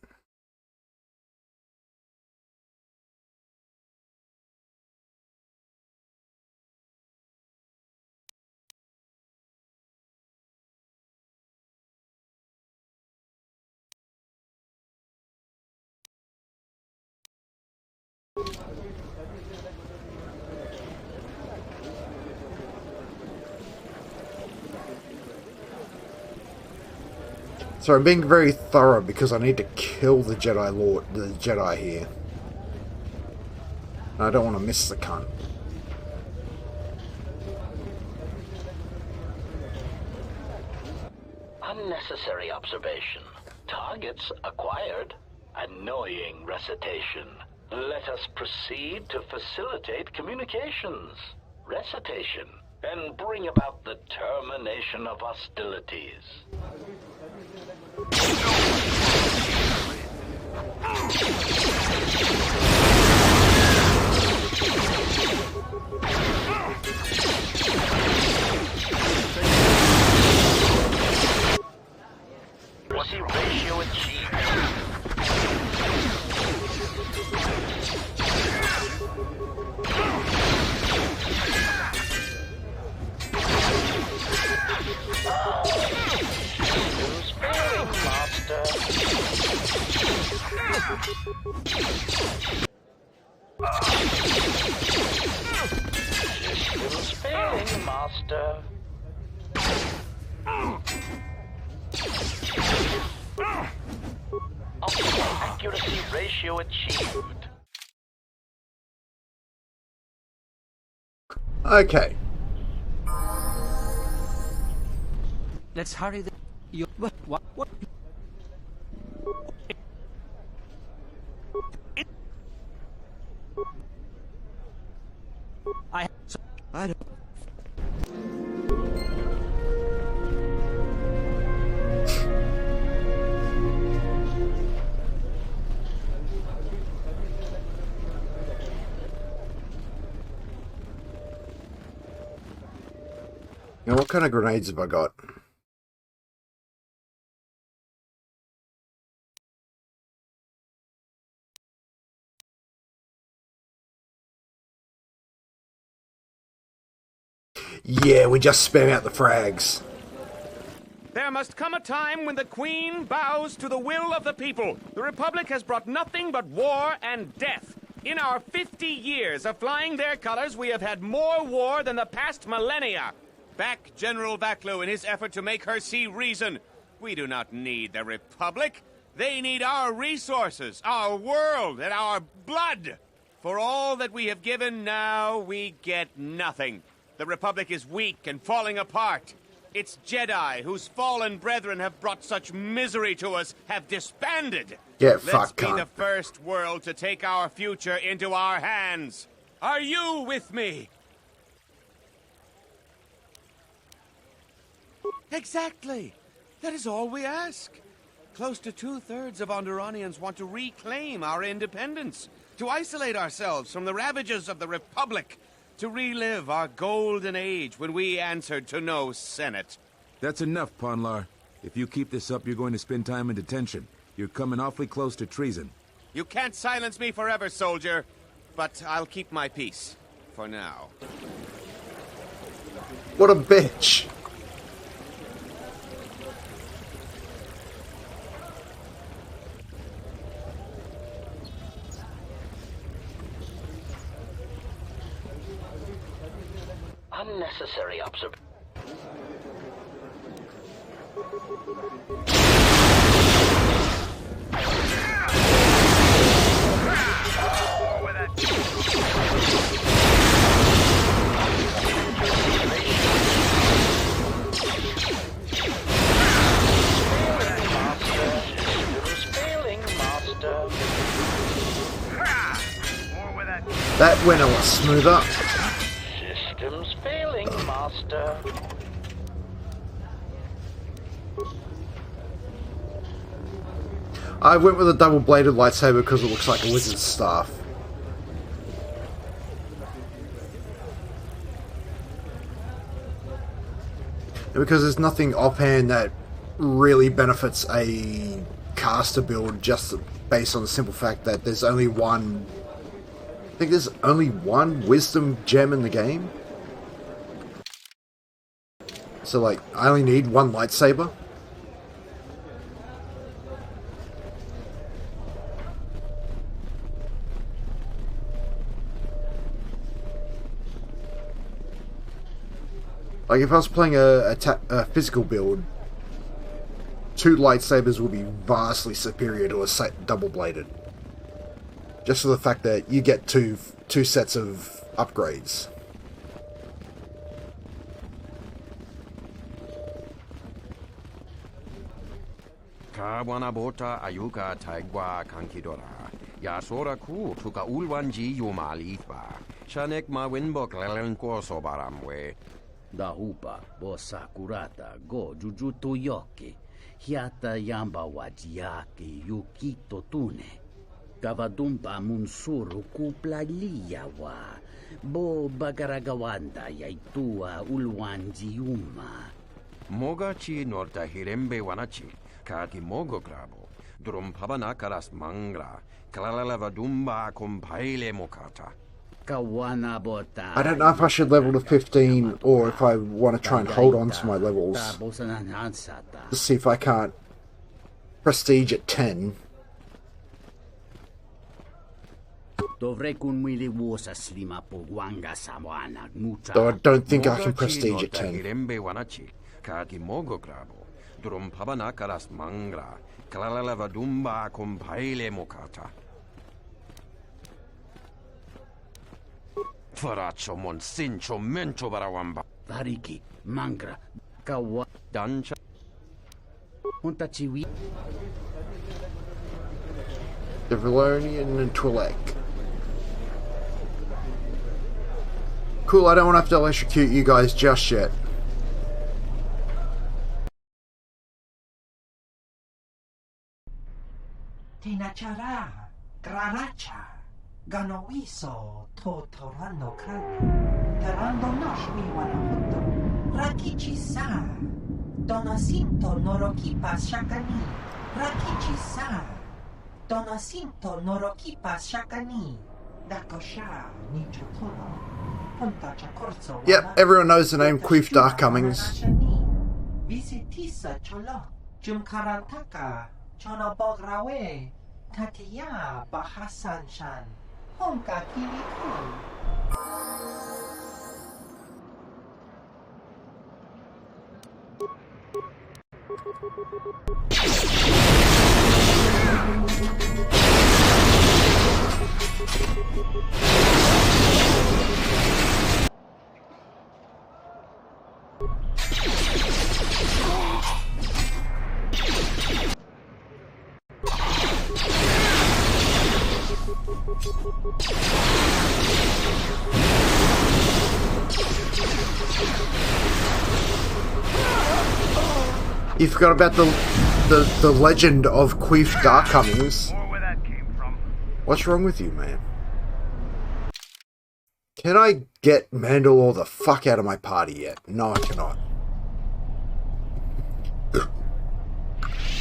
So I'm being very thorough because I need to kill the Jedi here. And I don't want to miss the cunt. Unnecessary observation. Targets acquired. Annoying recitation. Let us proceed to facilitate communications. Recitation. And bring about the termination of hostilities. Accuracy ratio achieved. Who's failing, master? Systems failing, master. Accuracy ratio achieved. Okay. Let's hurry. What? I don't... Now, what kind of grenades have I got? Yeah, we just spam out the frags. There must come a time when the Queen bows to the will of the people. The Republic has brought nothing but war and death. In our 50 years of flying their colors, we have had more war than the past millennia. Back General Vaklu in his effort to make her see reason. We do not need the Republic. They need our resources, our world, and our blood. For all that we have given, now we get nothing. The Republic is weak and falling apart. Its Jedi, whose fallen brethren have brought such misery to us, have disbanded. Get Let's fucked, be cunt. the first world to take our future into our hands. Are you with me? Exactly. That is all we ask. Close to 2/3 of Onderonians want to reclaim our independence, to isolate ourselves from the ravages of the Republic, to relive our golden age when we answered to no Senate. That's enough, Ponlar. If you keep this up, you're going to spend time in detention. You're coming awfully close to treason. You can't silence me forever, soldier, but I'll keep my peace. For now. What a bitch. Unnecessary observation. That went a lot smoother. Systems failing, Master. I went with a double-bladed lightsaber because it looks like a wizard's staff. And because there's nothing offhand that really benefits a caster build just based on the simple fact that there's only one... I think there's only one wisdom gem in the game. So like, I only need one lightsaber. Like if I was playing a physical build, 2 lightsabers would be vastly superior to a double-bladed. Just for the fact that you get two sets of upgrades. Kawana bota ayuka taigwa kankidora. Yasora ku tuka ulwanji yumalitba. Shanek ma winbok lelenko sobaramwe. Dahupa bosa kurata go jujuto yoki. Hiata yamba wajiaki yukito tune. Kavadumpa munsuru kupla liyawa. Bo bagaragawanda yaitua ulwanji yuma. Mogachi norta hirembe wanachi. Kaki mogo grabo. Drum pabana karas mangra. Klalavadumba compaile mokata. Kawana bota. I don't know if I should level to 15 or if I want to try and hold on to my levels. To see if I can't prestige at 10. Though I don't think I can prestige at 10. Drum pabanakaras mangra. Kalalava dumba compaile mokata. Faraccio monsincho mencho barawamba. Variki, mangra, kawa, Dancha. Huntachiwi. The Valerian and Twi'lek. Cool, I don't want to have to electrocute you guys just yet. Tinachara, Graracha, Ganowiso, Totorano Kani, Terando Noshmi Wanahoto, Rakichi Sa, Donasinto Norokipa Shakani, Rakichi Sa, Donasinto Norokipa Shakani, Dakosha, Nichutono, Punta Chacorso. Yep, everyone knows the name Queef Dark Cummings. Visitisa Cholo, Jumkarantaka, Chonobograwe, Tatiya Bahasan Shan, Honka Kiriku. You forgot about the legend of Queef Dark Cummings. What's wrong with you, man? Can I get Mandalore the fuck out of my party yet? No, I cannot.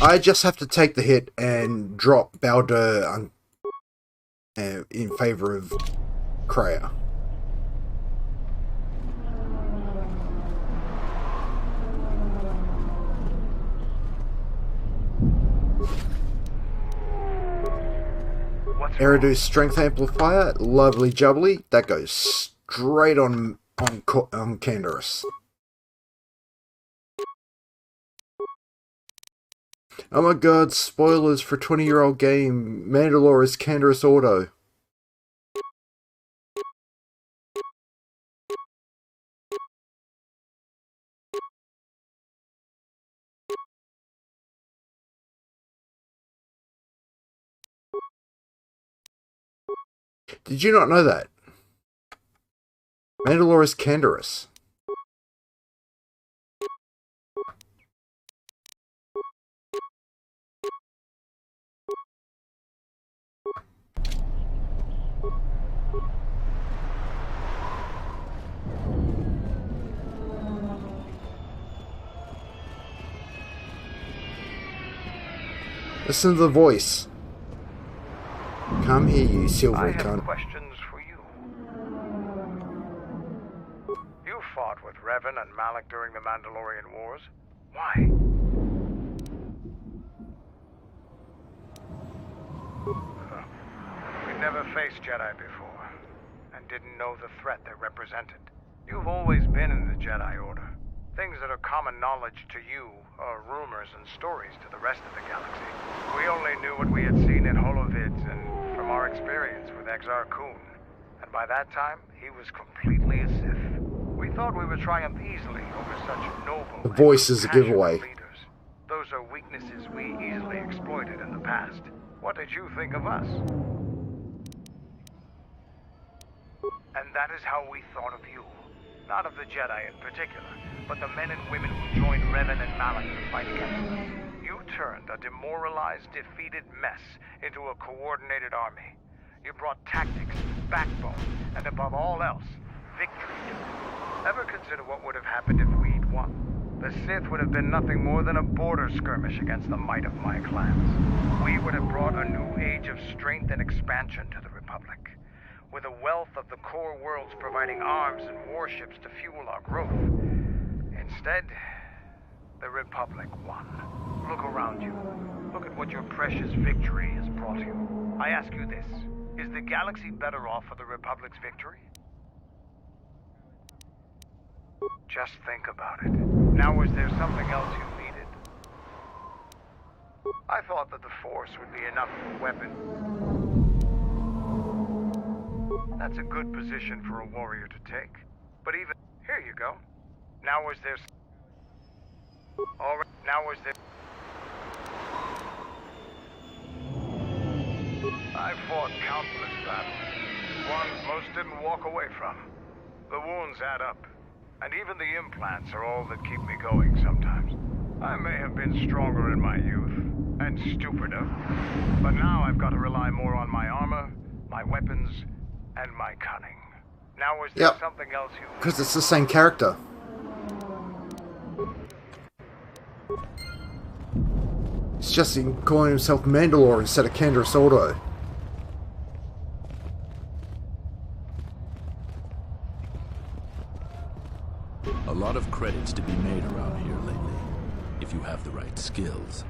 I just have to take the hit and drop Baldur in favor of Kreia. Eridu's Strength Amplifier, lovely jubbly. That goes straight on Canderous. Oh my god, spoilers for 20-year-old game. Mandalore is Canderous Auto. Did you not know that? Mandalore is Canderous. Listen to the voice. Come here, you silvery cunt. I have questions for you. You fought with Revan and Malak during the Mandalorian Wars. Why? We've never faced Jedi before, and didn't know the threat they represented. You've always been in the Jedi Order. Things that are common knowledge to you are rumors and stories to the rest of the galaxy. We only knew what we had seen in holovids and from our experience with Exar Kun. And by that time, he was completely a Sith. We thought we would triumph easily over such noble The voice is a giveaway. leaders. Those are weaknesses we easily exploited in the past. What did you think of us? And that is how we thought of you. Not of the Jedi in particular, but the men and women who joined Revan and Malak to fight against us. You turned a demoralized, defeated mess into a coordinated army. You brought tactics, backbone, and above all else, victory to it. Ever consider what would have happened if we'd won? The Sith would have been nothing more than a border skirmish against the might of my clans. We would have brought a new age of strength and expansion to the Republic. With a wealth of the core worlds providing arms and warships to fuel our growth. Instead, the Republic won. Look around you. Look at what your precious victory has brought you. I ask you this, is the galaxy better off for the Republic's victory? Just think about it. Now, was there something else you needed? I thought that the Force would be enough of a weapon. That's a good position for a warrior to take. But even... Here you go. Now was there... Alright, now was there... I've fought countless battles. Ones most didn't walk away from. The wounds add up. And even the implants are all that keep me going sometimes. I may have been stronger in my youth, and stupider. But now I've got to rely more on my armor, my weapons, and my cunning. Now is there something else you... Because it's the same character. It's just him calling himself Mandalore instead of Canderous Auto. A lot of credits to be made around here lately, if you have the right skills.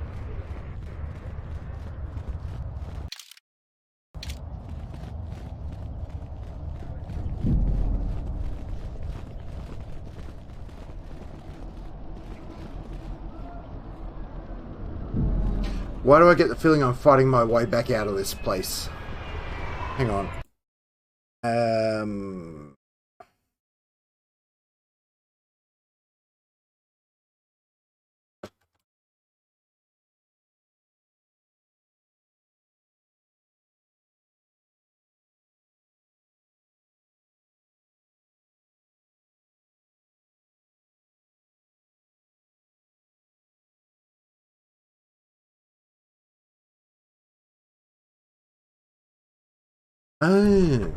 Why do I get the feeling I'm fighting my way back out of this place? Hang on. Oh.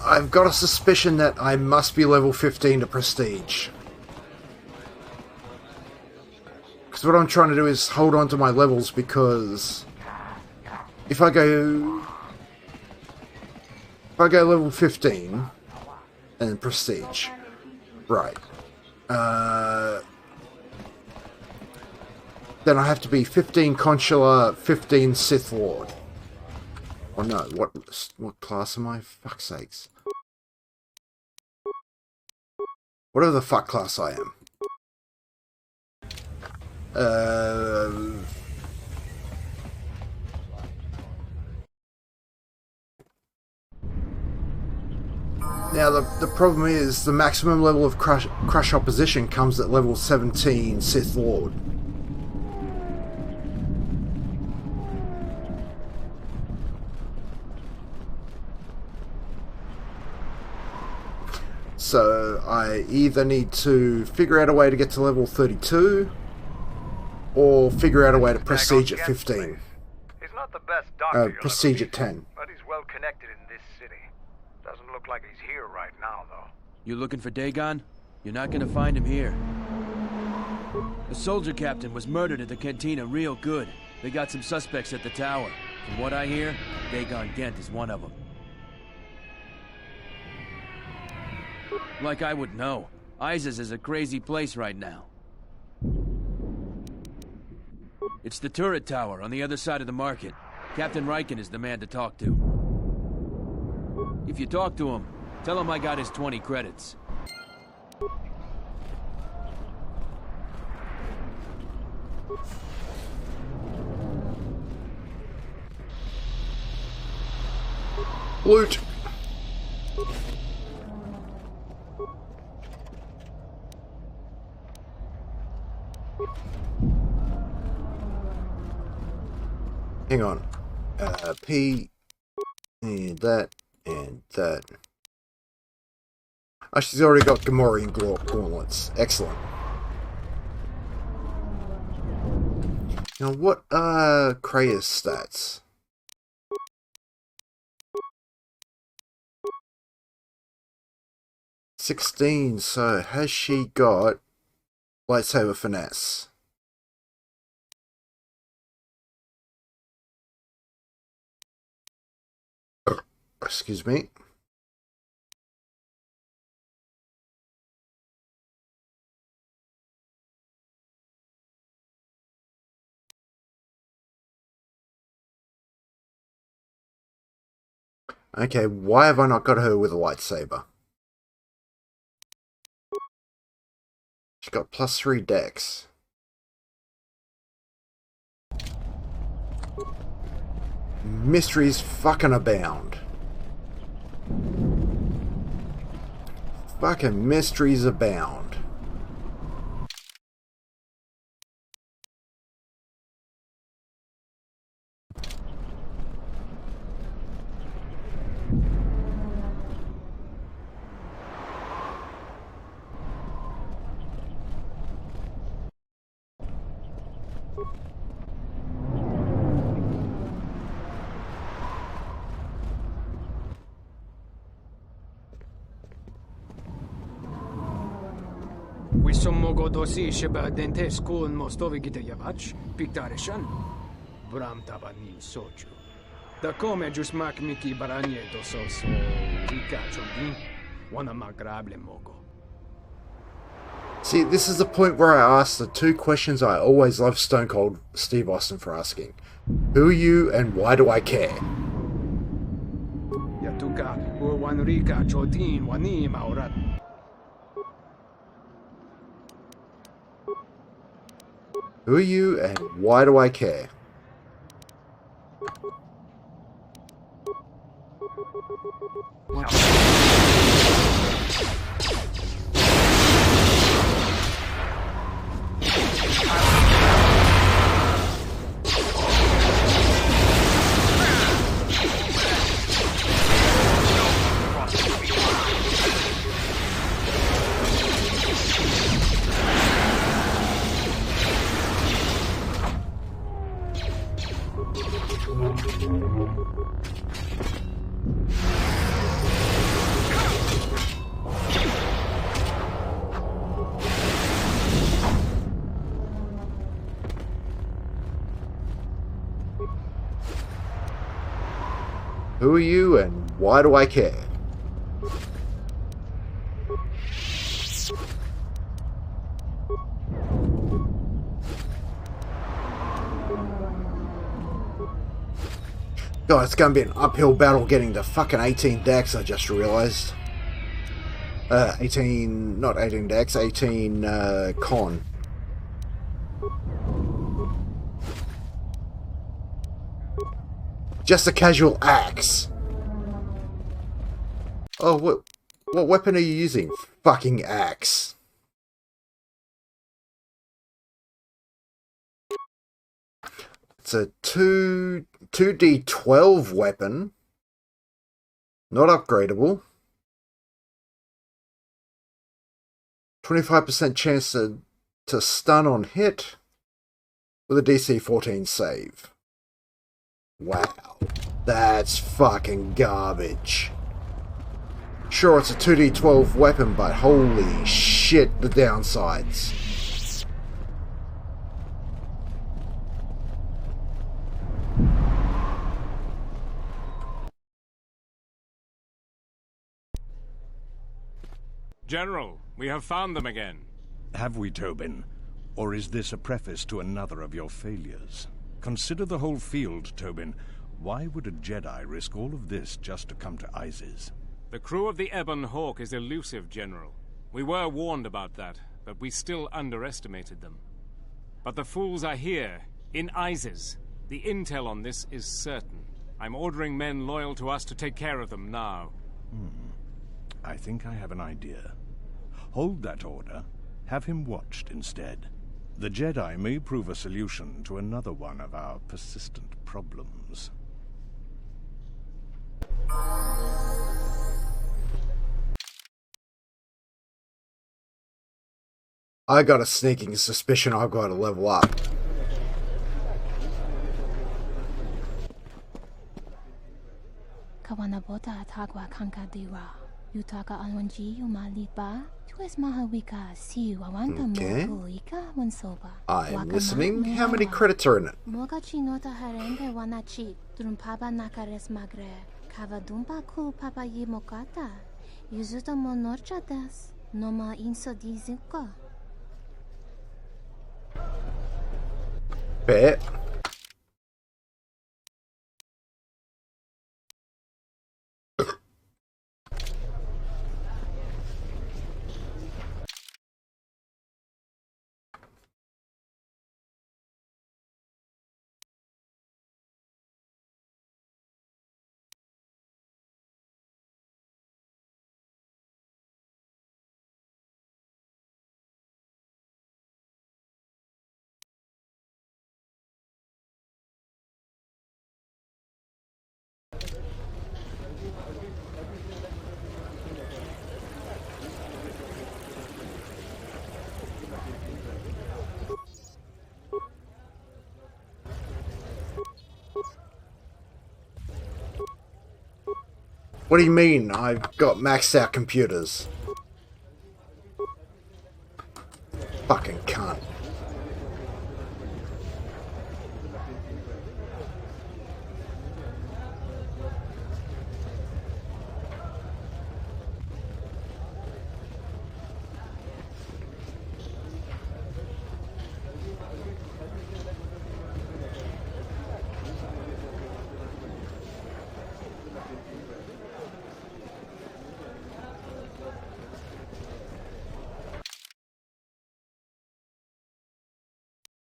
I've got a suspicion that I must be level 15 to Prestige. Because what I'm trying to do is hold on to my levels, because if I go level 15 and then Prestige, right, then I have to be 15 Consular, 15 Sith Lord. Oh no, what class am I? Fuck's sakes. Whatever the fuck class I am. Now the problem is the maximum level of crush opposition comes at level 17 Sith Lord. So I either need to figure out a way to get to level 32 or figure out a way to Prestige at 15. He's not the best doctor Prestige at 10. but he's well connected in this city. Doesn't look like he's here right now, though. You looking for Dagon? You're not gonna find him here. The soldier captain was murdered at the cantina real good. They got some suspects at the tower. From what I hear, Dagon Gent is one of them. Like I would know. Isis is a crazy place right now. It's the turret tower on the other side of the market. Captain Riken is the man to talk to. If you talk to him, tell him I got his 20 credits. Loot! Hang on. P and that and that. Oh, she's already got Gamorrean gauntlets. Excellent. Now, what are Krea's stats? $16, so has she got lightsaber finesse? Excuse me. Okay, why have I not got her with a lightsaber? She's got +3 dex. Mysteries fucking abound. Fucking mysteries abound. Mogo dosi sheba dente school mostovi gita yavach, piktarishan. Bram tabanim soju. Da come jusmak miki baranye dosos rika chombi, wana magrable mogo. See, this is the point where I ask the two questions I always love Stone Cold Steve Austin for asking. Who are you and why do I care? Yatuka, wan rika chodin wani maurat. Who are you and why do I care? Who are you and why do I care? God, it's gonna be an uphill battle getting to fucking 18 decks, I just realized. 18, not 18 decks, 18 con. Just a casual axe. Oh, what weapon are you using? Fucking axe. It's a 2d12 weapon. Not upgradable. 25% chance to stun on hit with a DC 14 save. Wow, that's fucking garbage. Sure, it's a 2d12 weapon, but holy shit, the downsides. General, we have found them again. Have we, Tobin? Or is this a preface to another of your failures? Consider the whole field, Tobin. Why would a Jedi risk all of this just to come to Isis? The crew of the Ebon Hawk is elusive, General. We were warned about that, but we still underestimated them. But the fools are here, in Isis. The intel on this is certain. I'm ordering men loyal to us to take care of them now. I think I have an idea. Hold that order. Have him watched instead. The Jedi may prove a solution to another one of our persistent problems. I got a sneaking suspicion I've got to level up. Kawanabota Tagwa Kankadiwa. Yutaka Alwanji Umalipa. Okay. I'm listening. How many credits are in it? Bet. What do you mean? I've got maxed out computers. Fucking cunt.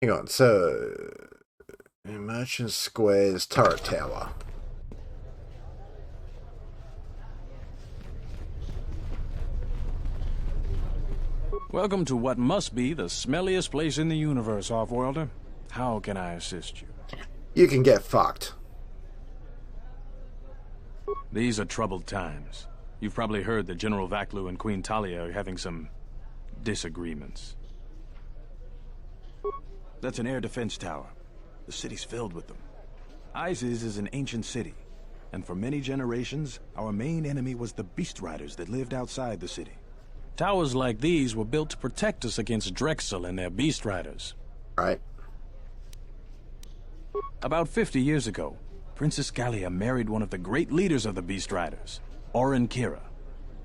Hang on, so Merchant Square's turret tower. Welcome to what must be the smelliest place in the universe, Offworlder. How can I assist you? You can get fucked. These are troubled times. You've probably heard that General Vaklu and Queen Talia are having some disagreements. That's an air defense tower. The city's filled with them. Isis is an ancient city, and for many generations, our main enemy was the Beast Riders that lived outside the city. Towers like these were built to protect us against Drexel and their Beast Riders. Right. About 50 years ago, Princess Gallia married one of the great leaders of the Beast Riders, Orin Kira.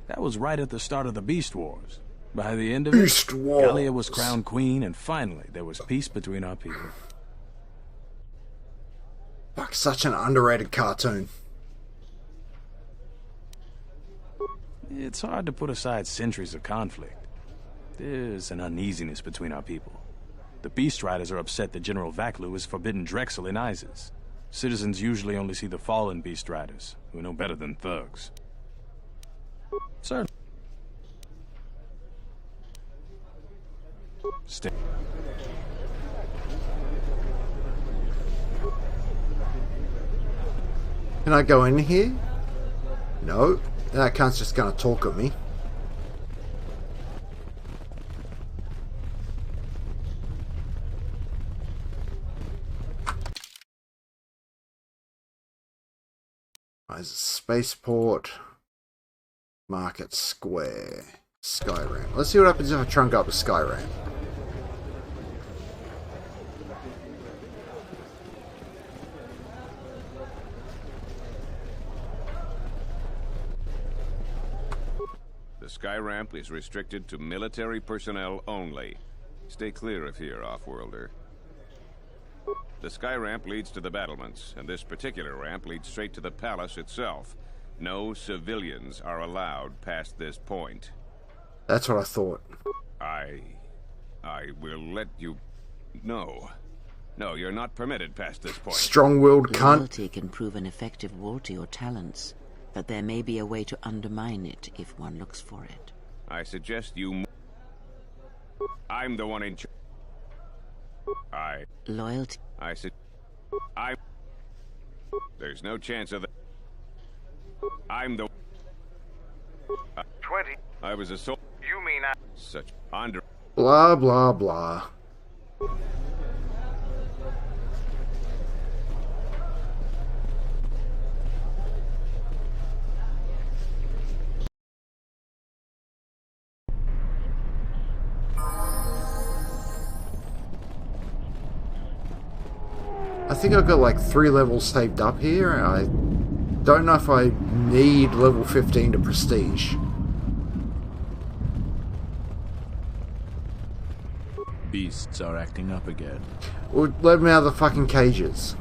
That was right at the start of the Beast Wars. By the end of Beast it, Wars. Gallia was crowned queen, and finally there was peace between our people. Fuck, such an underrated cartoon. It's hard to put aside centuries of conflict. There's an uneasiness between our people. The Beast Riders are upset that General Vaklu has forbidden Drexel in Isis. Citizens usually only see the fallen Beast Riders, who know better than thugs. Sir. Stay. Can I go in here? No. That cunt's just gonna talk at me. There's a spaceport. Market Square. Skyram. Let's see what happens if I trunk up a Skyram. The sky ramp is restricted to military personnel only. Stay clear of here, Offworlder. The sky ramp leads to the battlements, and this particular ramp leads straight to the palace itself. No civilians are allowed past this point. That's what I thought. I will let you... No. No, you're not permitted past this point. Strong-willed cunt. Loyalty can prove an effective wall to your talents, but there may be a way to undermine it if one looks for it. I suggest you... I'm the one in charge. Loyalty. I said... There's no chance of that. I'm the... 20. I was a soldier. You mean Such... Under... Blah, blah, blah. I think I've got like 3 levels saved up here. I don't know if I need level 15 to prestige. Beasts are acting up again. Well, let me out of the fucking cages.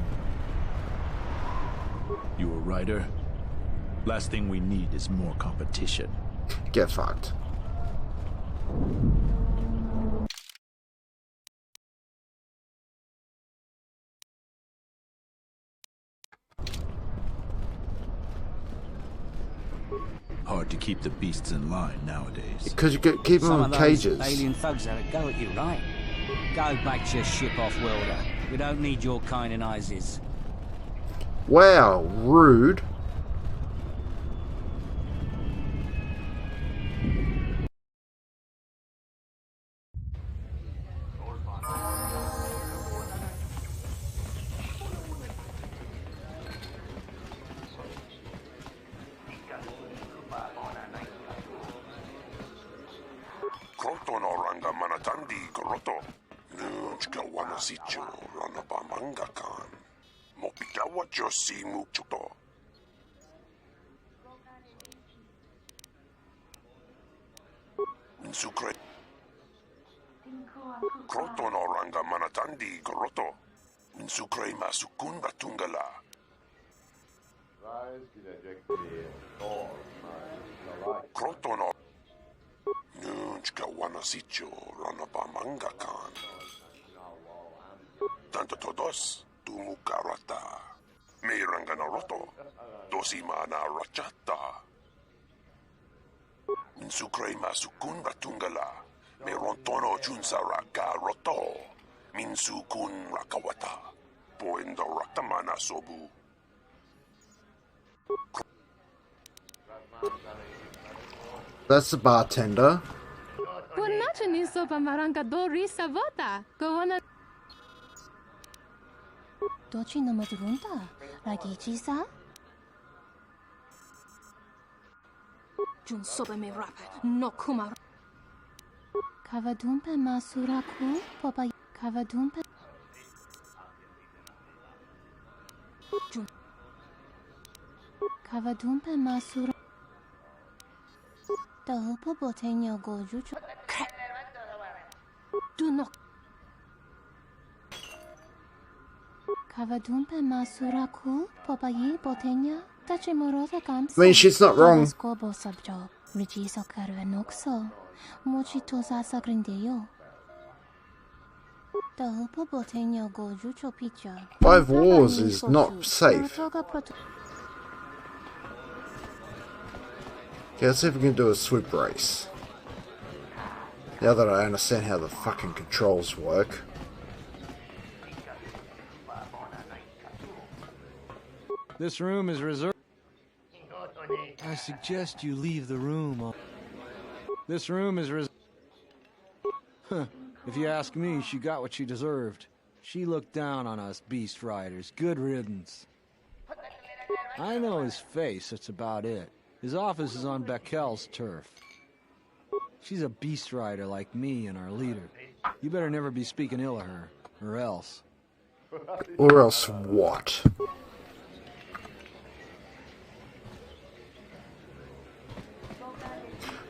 You a writer? Last thing we need is more competition. Get fucked. Hard to keep the beasts in line nowadays. Because you could keep them in cages. Alien thugs had a go at you, right? Go back to your ship, Offworlder. We don't need your kind in Isis. Wow, rude. mangakan. Mopigawa josi mukchuto. Minsukre. Kroton oranga manatandi goroto. Minsukre masukun batungala. Kroton or. Nunchka wanasicho ranaba mangakan. Tanto todos tumukarata. Meiranganaroto. Dosimana rachata. Minsukre masukun batungala. Merontono chunsara garoto. Minsukun rakawata. Poendo ratamana sobu. That's the bartender. Buonacho ni sopa maranga do risa vota. Gowana. Dochi no madrunta. Ragichi sa? Jun sopa me rapa. No kuma. Kavadumpe masuraku. Popa. Kavadumpe. Jun. Kavadumpe masura. Dahupo botenya gojucho. Do not. Kavadumpe masuraku. Popayi botenya. Tachimorosa kamsa. I mean, she's not wrong. Skobo subjo. Rijiso karvenoxo. Mochitosa sagrindeyo. Dahupo botenya gojucho picha. 5 wars is not safe. Okay, let's see if we can do a swoop race. Now that I understand how the fucking controls work. This room is reserved. I suggest you leave the room. This room is reserved. If you ask me, she got what she deserved. She looked down on us beast riders. Good riddance. I know his face, that's about it. His office is on Beckel's turf. She's a beast rider like me and our leader. You better never be speaking ill of her, or else. Or else what?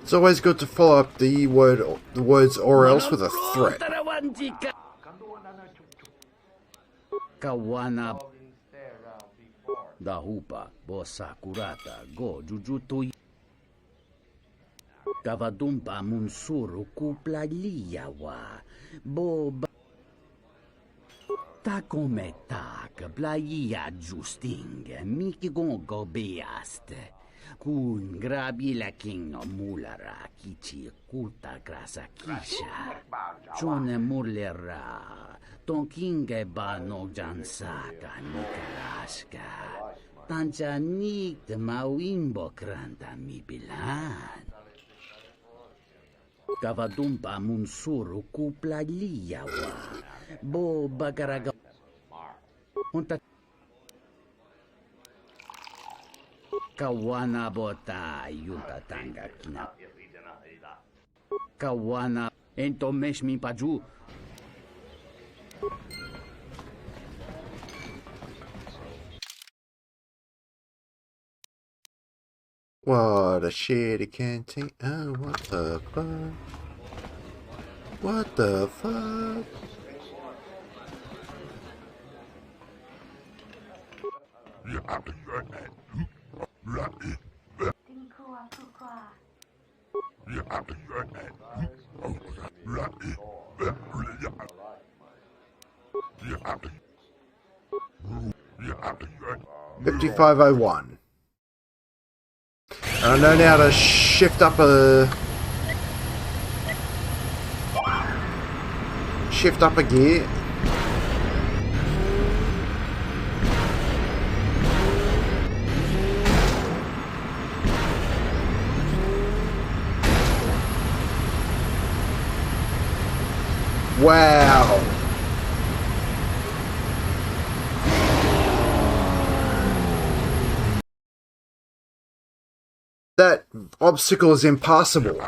It's always good to follow up the words "or else" with a threat. Kawana Dahupa Bosakurata Go Jujutu Kavadumpa Munsuru Kupla Liyawa Boba Takometak Blaya Justing Miki Gongo Beaste Kun Grabi la King no Mulara Kichi Kuta Grasa Kisha Chone Mulera Tonkinge ba no jansaka nikaraska. Tancha nik de mawimbo kranta mi bilan. Kavadumpa munsuru kupla liyawa. Bo bagaraga. Unta. Kawana bota yunta tanga kina. Kawana entomesh mi paju. What a shitty canteen. Oh, what the fuck? What the fuck? $55.01. I know now to shift up a gear. Wow. That obstacle is impassable.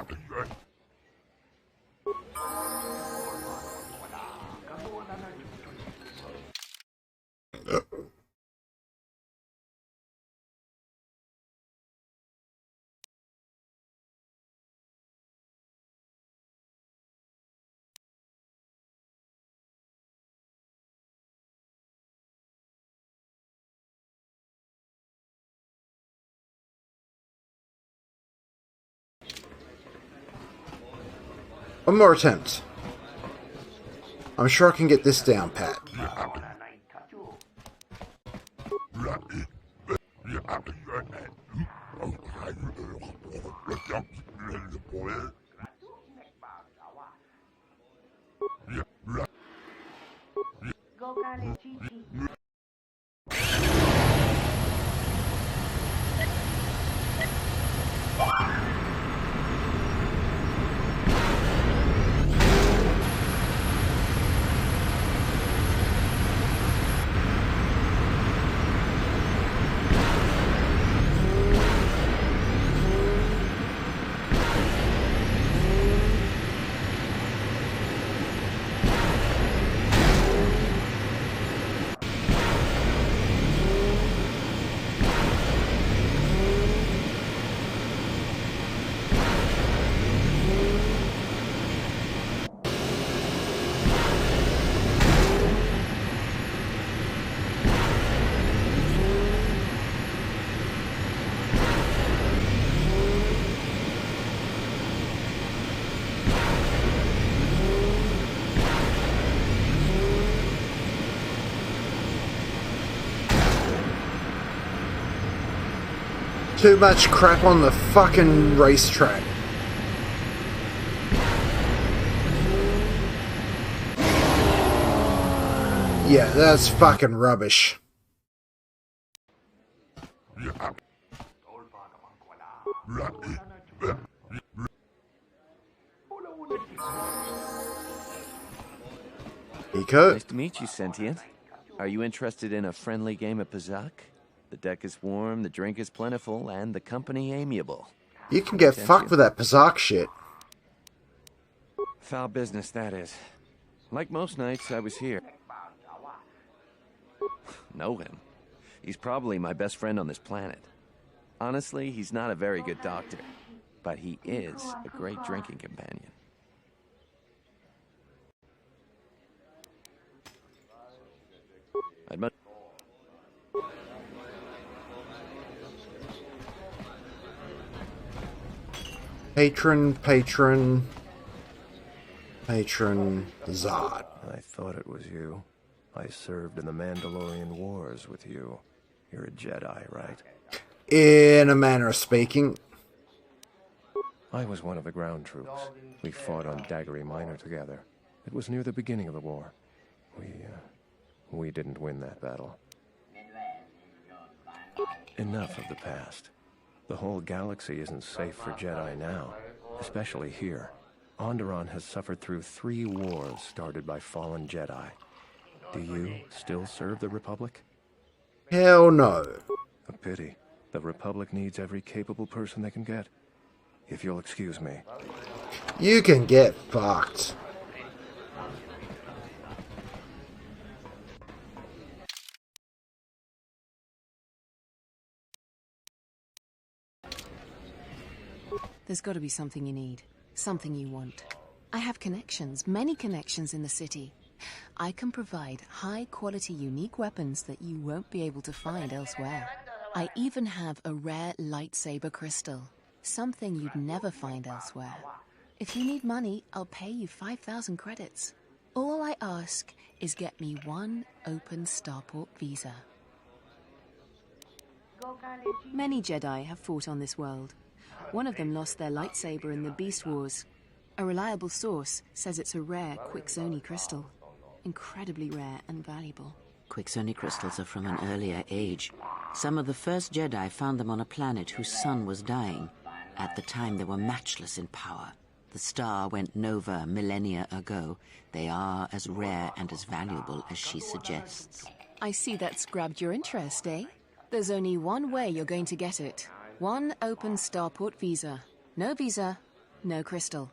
One more attempt. I'm sure I can get this down pat. Too much crap on the fucking racetrack. Yeah, that's fucking rubbish. Eco? Nice to meet you, Sentient. Are you interested in a friendly game of Pazak? The deck is warm, the drink is plentiful, and the company amiable. You can get fucked with that Pazak shit. Foul business, that is. Like most nights, I was here. Know him. He's probably my best friend on this planet. Honestly, he's not a very good doctor, but he is a great drinking companion. I'd much... Patron Zod. I thought it was you. I served in the Mandalorian Wars with you. You're a Jedi, right? In a manner of speaking. I was one of the ground troops. We fought on Daggery Minor together. It was near the beginning of the war. We didn't win that battle. Enough of the past. The whole galaxy isn't safe for Jedi now, especially here. Onderon has suffered through 3 wars started by fallen Jedi. Do you still serve the Republic? Hell no. A pity. The Republic needs every capable person they can get. If you'll excuse me. You can get fucked. There's got to be something you need. Something you want. I have connections, many connections in the city. I can provide high-quality, unique weapons that you won't be able to find elsewhere. I even have a rare lightsaber crystal. Something you'd never find elsewhere. If you need money, I'll pay you 5,000 credits. All I ask is get me 1 open starport visa. Many Jedi have fought on this world. One of them lost their lightsaber in the Beast Wars. A reliable source says it's a rare Quixoni crystal. Incredibly rare and valuable. Quixoni crystals are from an earlier age. Some of the first Jedi found them on a planet whose sun was dying. At the time, they were matchless in power. The star went nova millennia ago. They are as rare and as valuable as she suggests. I see that's grabbed your interest, eh? There's only one way you're going to get it. 1 open starport visa. No visa, no crystal.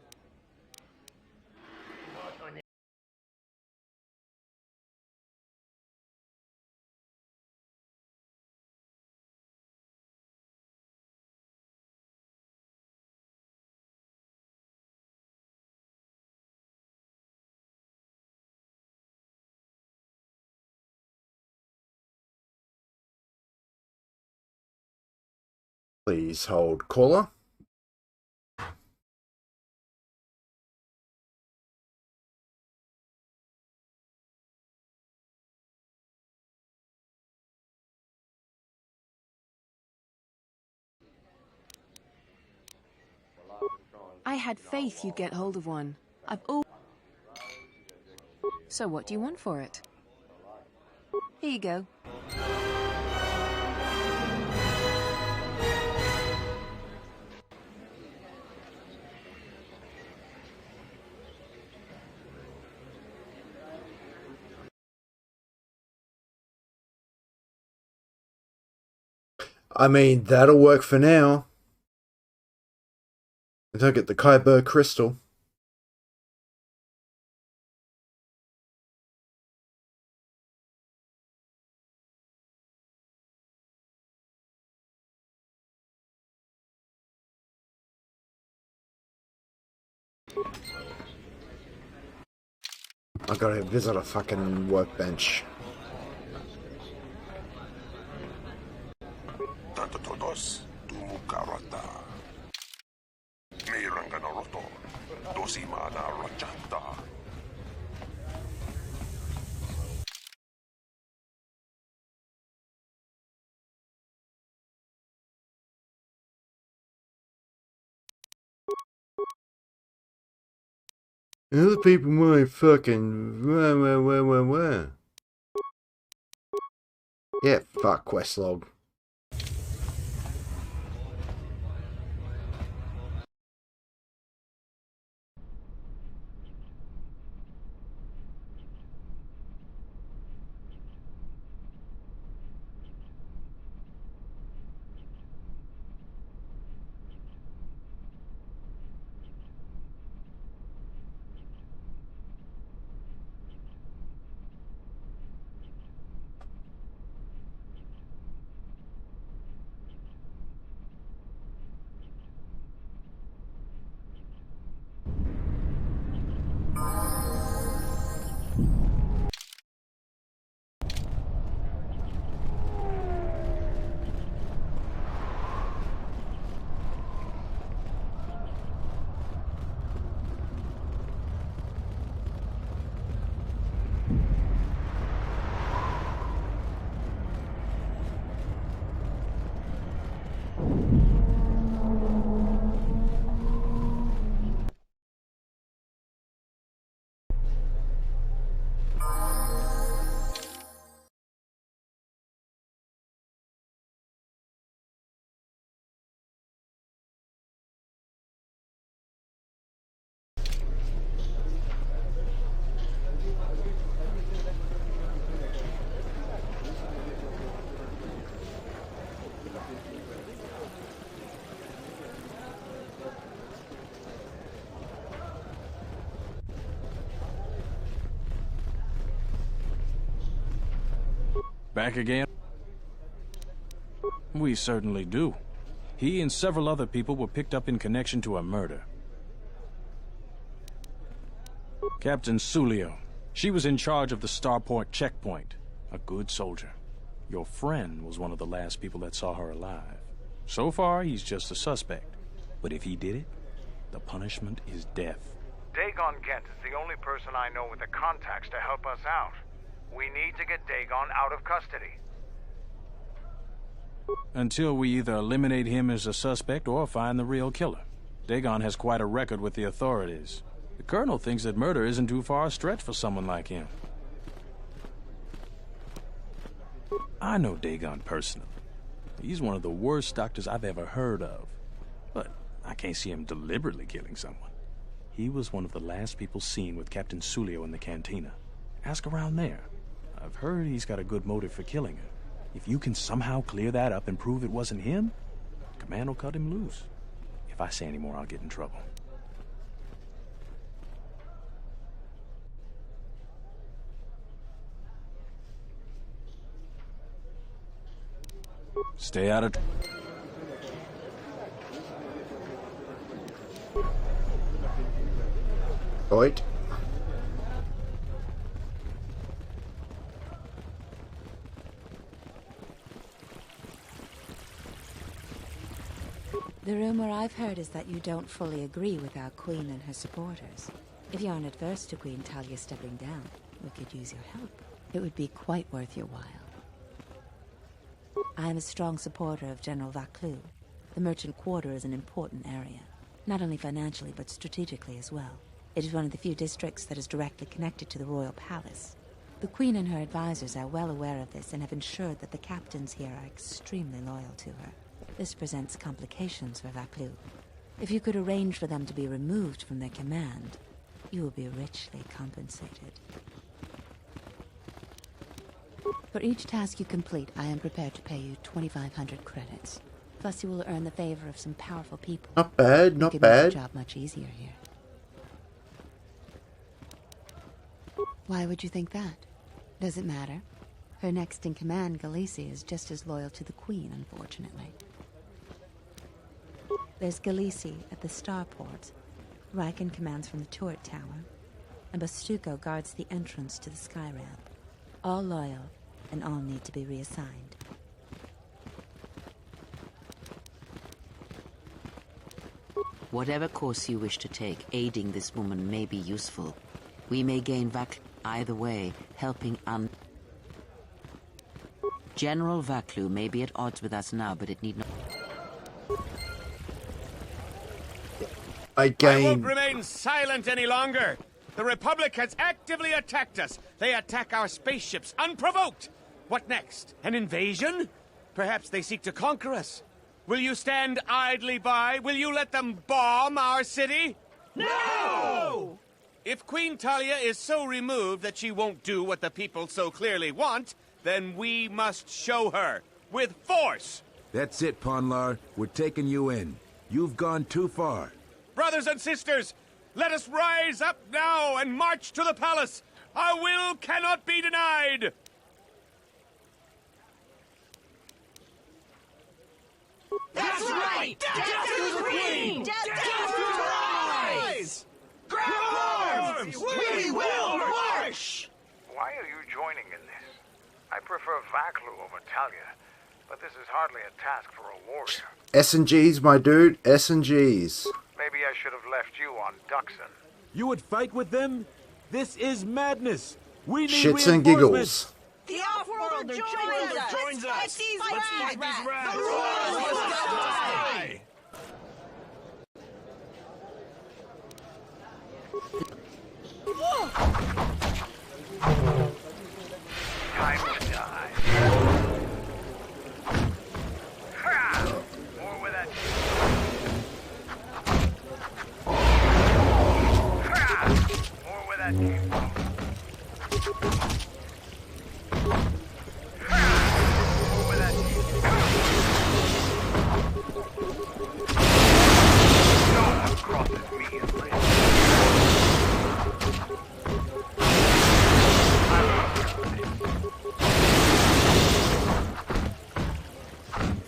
Please hold caller. I had faith you'd get hold of one. So what do you want for it? Here you go. I mean, that'll work for now. Until I get the Kyber crystal. I gotta visit a fucking workbench. Tanto todos, tumukarata. Meiranganaroto, dosimana rachata. Other people might fucking Yeah, fuck quest log. Back again? We certainly do. He and several other people were picked up in connection to a murder. Captain Sulio. She was in charge of the Starport checkpoint. A good soldier. Your friend was one of the last people that saw her alive. So far, he's just a suspect. But if he did it, the punishment is death. Dagon Gent is the only person I know with the contacts to help us out. We need to get Dagon out of custody. Until we either eliminate him as a suspect or find the real killer. Dagon has quite a record with the authorities. The Colonel thinks that murder isn't too far a stretch for someone like him. I know Dagon personally. He's one of the worst doctors I've ever heard of. But I can't see him deliberately killing someone. He was one of the last people seen with Captain Sulio in the cantina. Ask around there. I've heard he's got a good motive for killing her. If you can somehow clear that up and prove it wasn't him, Command will cut him loose. If I say any more, I'll get in trouble. Stay out of... Right. The rumor I've heard is that you don't fully agree with our Queen and her supporters. If you aren't adverse to Queen Talia stepping down, we could use your help. It would be quite worth your while. I am a strong supporter of General Vaclu. The merchant quarter is an important area. Not only financially, but strategically as well. It is one of the few districts that is directly connected to the royal palace. The Queen and her advisors are well aware of this and have ensured that the captains here are extremely loyal to her. This presents complications for Vaclu. If you could arrange for them to be removed from their command, you will be richly compensated. For each task you complete, I am prepared to pay you 2,500 credits. Plus, you will earn the favor of some powerful people. Not bad, not It could bad. make the job much easier here. Why would you think that? Does it matter? Her next in command, Galisi, is just as loyal to the Queen, unfortunately. There's Galisi at the starport. Riken commands from the turret tower. And Bastuco guards the entrance to the sky ramp. All loyal, and all need to be reassigned. Whatever course you wish to take, aiding this woman may be useful. We may gain Vaclu either way, helping General Vaclu may be at odds with us now, but it need not... I won't remain silent any longer. The Republic has actively attacked us. They attack our spaceships unprovoked. What next? An invasion? Perhaps they seek to conquer us. Will you stand idly by? Will you let them bomb our city? No! If Queen Talia is so removed that she won't do what the people so clearly want, then we must show her, with force. That's it, Ponlar. We're taking you in. You've gone too far. Brothers and sisters, let us rise up now and march to the palace. Our will cannot be denied. That's right! Death to the Queen! Death to her eyes! Grab arms! We will march! Why are you joining in this? I prefer Vaclu over Talia, but this is hardly a task for a warrior. S&Gs, my dude. S&Gs. Maybe I should have left you on Duxon. You would fight with them? This is madness. We need Shits and reinforcements. giggles. The Offworlder joins us! Let's fight these rats! The royals must die! Time to die. More with that. More with that.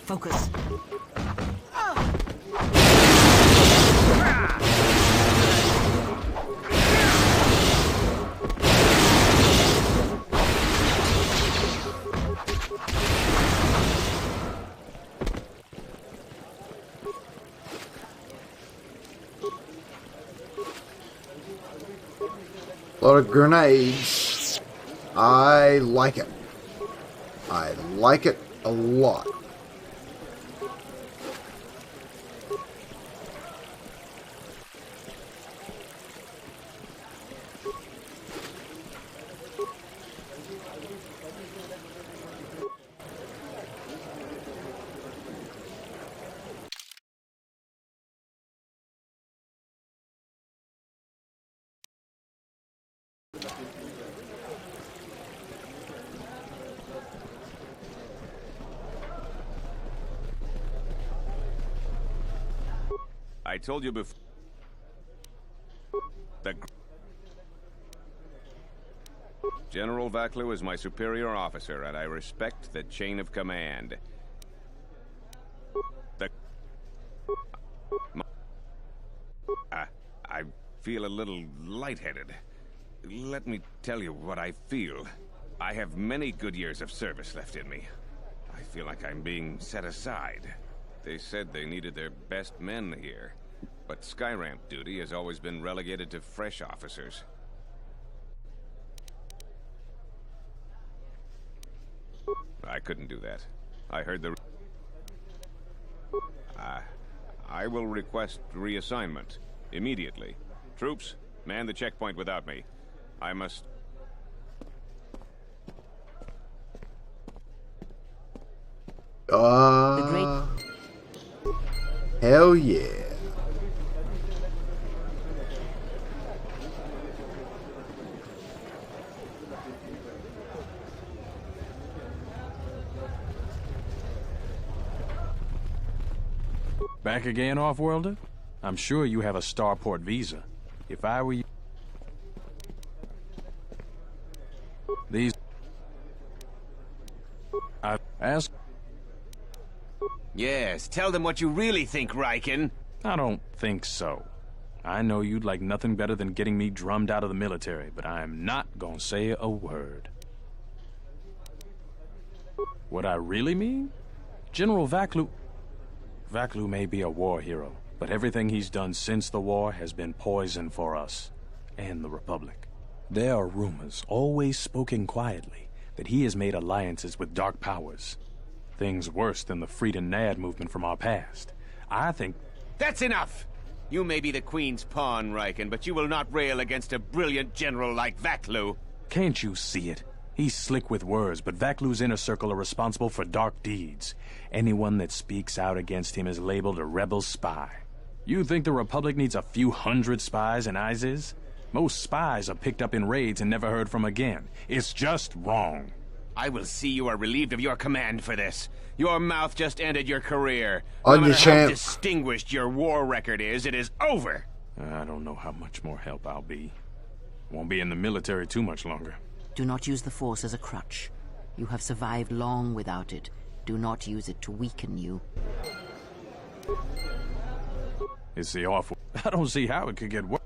Focus. A lot of grenades. I like it. I like it a lot. I told you before. General Vaclu is my superior officer, and I respect the chain of command. I feel a little lightheaded. Let me tell you what I feel. I have many good years of service left in me. I feel like I'm being set aside. They said they needed their best men here, but Skyramp duty has always been relegated to fresh officers. I couldn't do that. I heard the... I will request reassignment immediately. Troops, man the checkpoint without me. I must... Hell yeah. Back again, Off-Worlder? I'm sure you have a starport visa. If I were you... These... I ask... Yes, tell them what you really think, Riken. I don't think so. I know you'd like nothing better than getting me drummed out of the military, but I am not gonna say a word. What I really mean? General Vaklu may be a war hero, but everything he's done since the war has been poison for us and the Republic. There are rumors, always spoken quietly, that he has made alliances with dark powers. Things worse than the Freedom Nad movement from our past. I think... That's enough! You may be the Queen's pawn, Riken, but you will not rail against a brilliant general like Vaklu. Can't you see it? He's slick with words, but Vaklu's inner circle are responsible for dark deeds. Anyone that speaks out against him is labeled a rebel spy. You think the Republic needs a few hundred spies in Izes? Most spies are picked up in raids and never heard from again. It's just wrong. I will see you are relieved of your command for this. Your mouth just ended your career. On No the matter how champ. distinguished your war record is, it is over. I don't know how much more help I'll be. Won't be in the military too much longer. Do not use the Force as a crutch. You have survived long without it. Do not use it to weaken you. It's the awful... I don't see how it could get worse.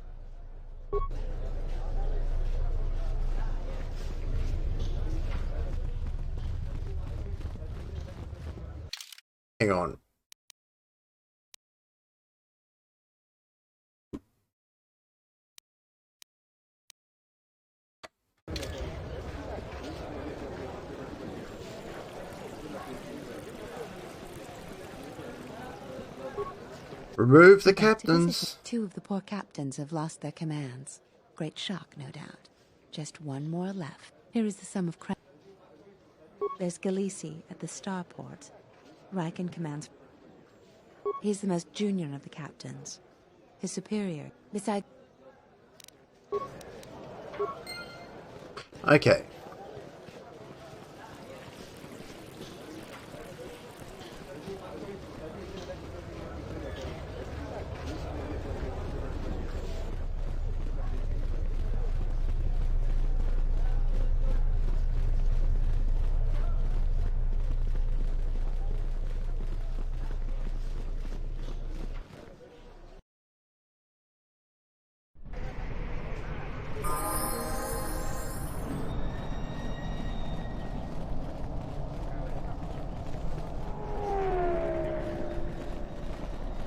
Hang on. Remove the captains. Two of the poor captains have lost their commands. Great shock, no doubt. Just one more left. Here is the sum of credit. There's Galisi at the starport. Riken commands. He's the most junior of the captains. His superior. Besides... Okay.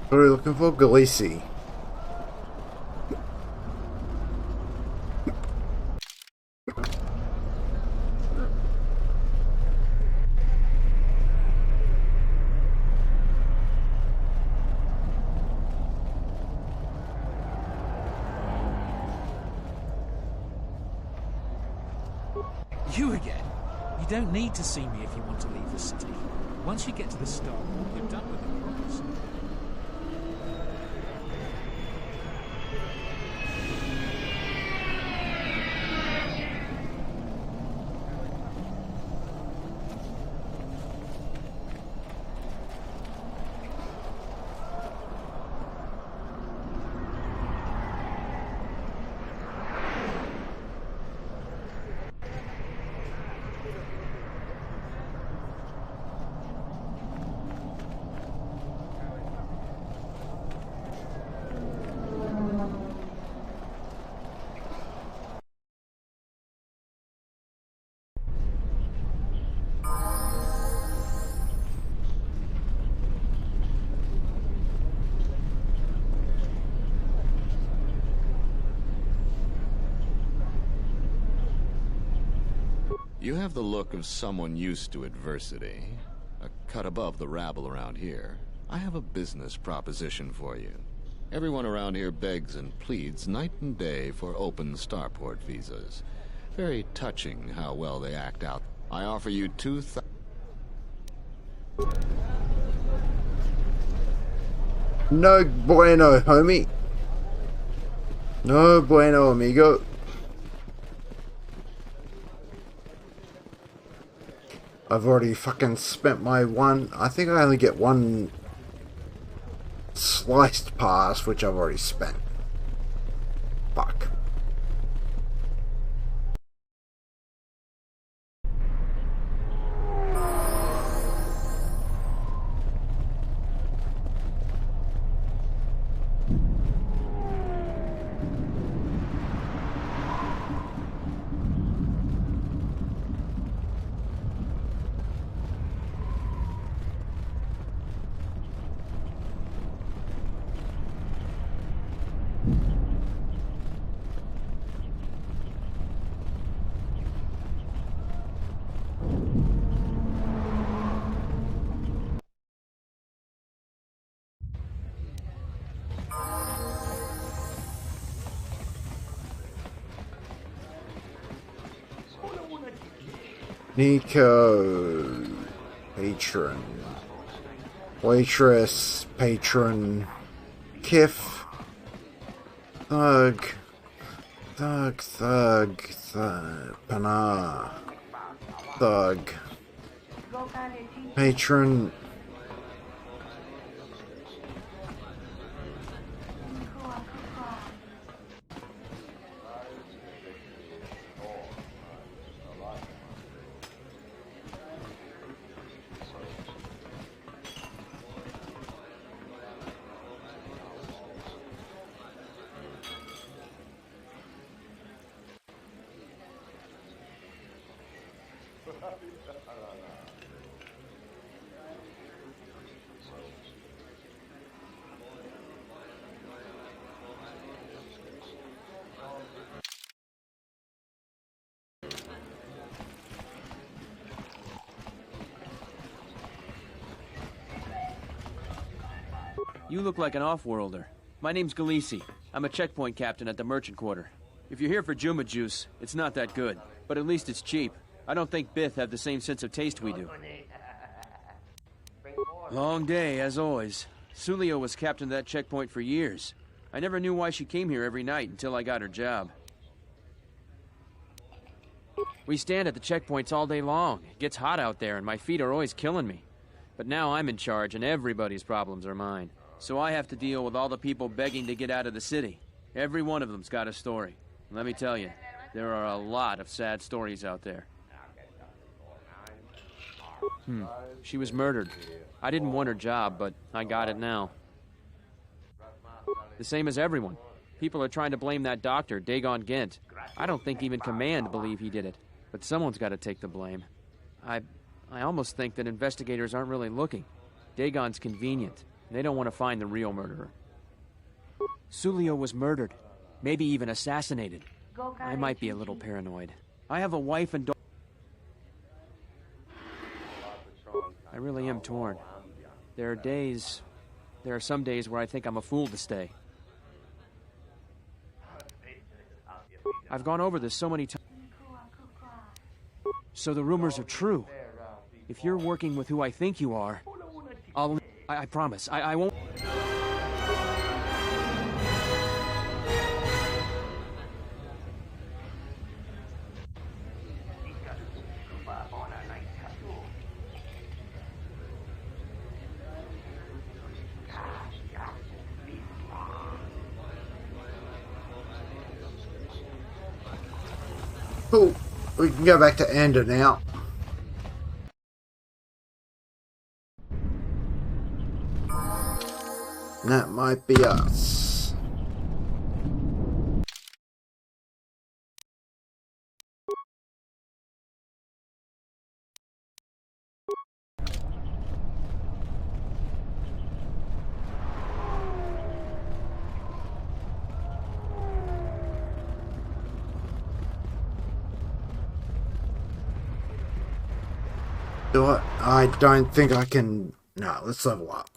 What are we looking for? Galisi. You again? You don't need to see me if you want to leave the city. Once you get to the start, you're done with the promise. You have the look of someone used to adversity. A cut above the rabble around here. I have a business proposition for you. Everyone around here begs and pleads night and day for open starport visas. Very touching how well they act out. I offer you 2,000... No bueno, homie. No bueno, amigo. I've already fucking spent my one... I think I only get one sliced pass, which I've already spent. Fuck. Nico, patron, waitress, patron, Kif, thug, pana, thug, patron. You look like an off-worlder. My name's Galisi. I'm a checkpoint captain at the merchant quarter. If you're here for Juma juice, it's not that good. But at least it's cheap. I don't think Bith have the same sense of taste we do. Long day, as always. Sulio was captain of that checkpoint for years. I never knew why she came here every night until I got her job. We stand at the checkpoints all day long. It gets hot out there and my feet are always killing me. But now I'm in charge and everybody's problems are mine. So I have to deal with all the people begging to get out of the city. Every one of them's got a story. And let me tell you, there are a lot of sad stories out there. She was murdered. I didn't want her job, but I got it now. The same as everyone. People are trying to blame that doctor, Dagon Gent. I don't think even Command believe he did it. But someone's got to take the blame. I almost think that investigators aren't really looking. Dagon's convenient. They don't want to find the real murderer. Sulio was murdered. Maybe even assassinated. I might be a little paranoid. I have a wife and daughter. I really am torn. There are some days where I think I'm a fool to stay. I've gone over this so many times. So the rumors are true. If you're working with who I think you are, I promise, I won't... Cool. We can go back to Ender now. That might be us. Do it. I don't think I can... No, let's level up.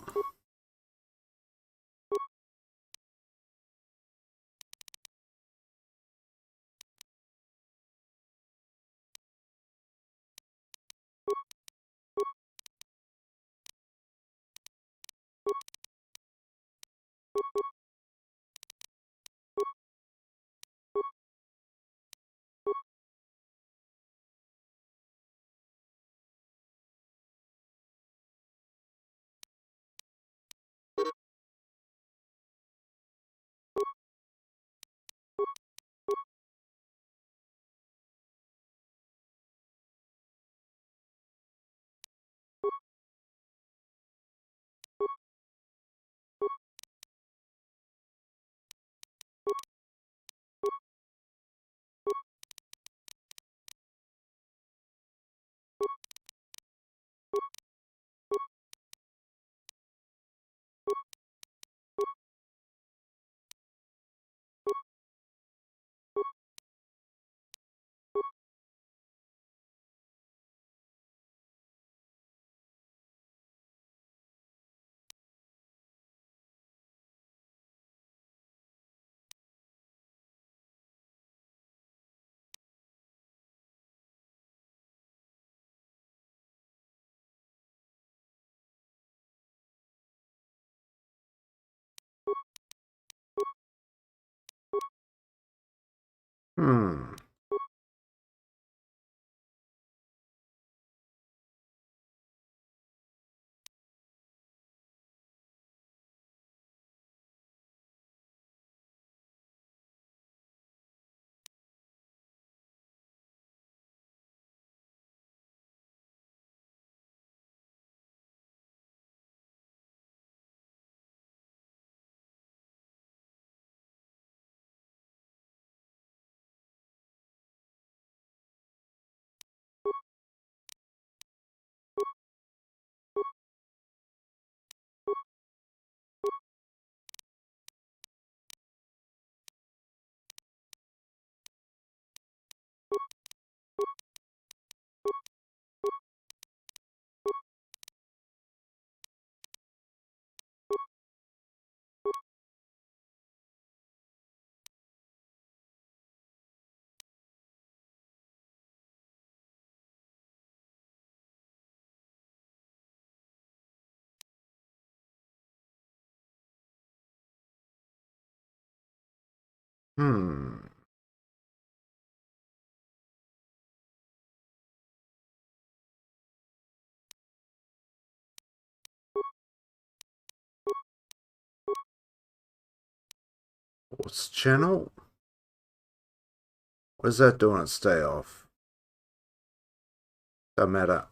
Hmm. Hmm. What's channel? What is that doing at stay off? Doesn't matter.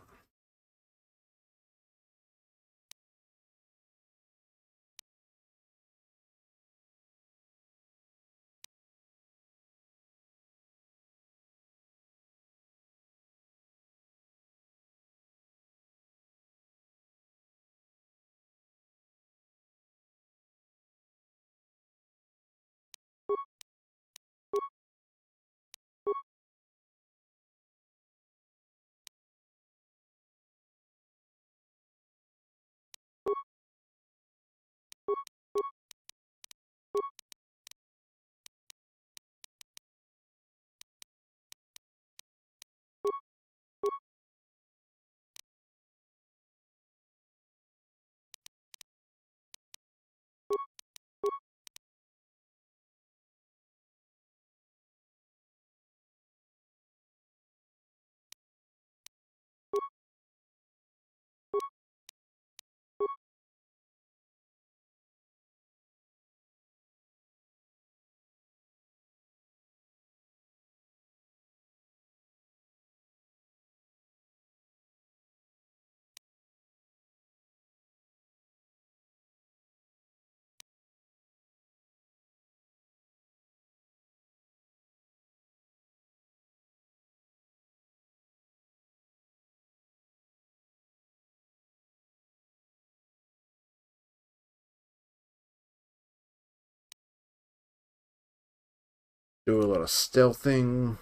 Do a lot of stealthing.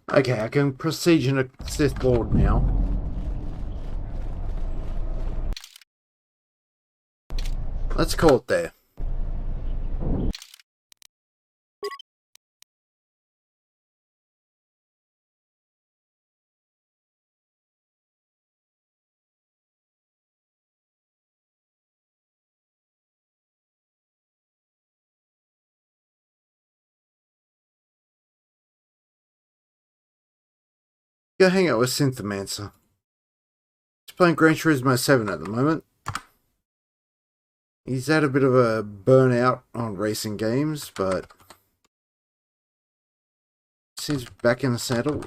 Okay, I can proceed in a Sith Lord now. Let's call it there. Go hang out with Synthomancer. He's playing Gran Turismo 7 at the moment. He's had a bit of a burnout on racing games, but seems back in the saddle.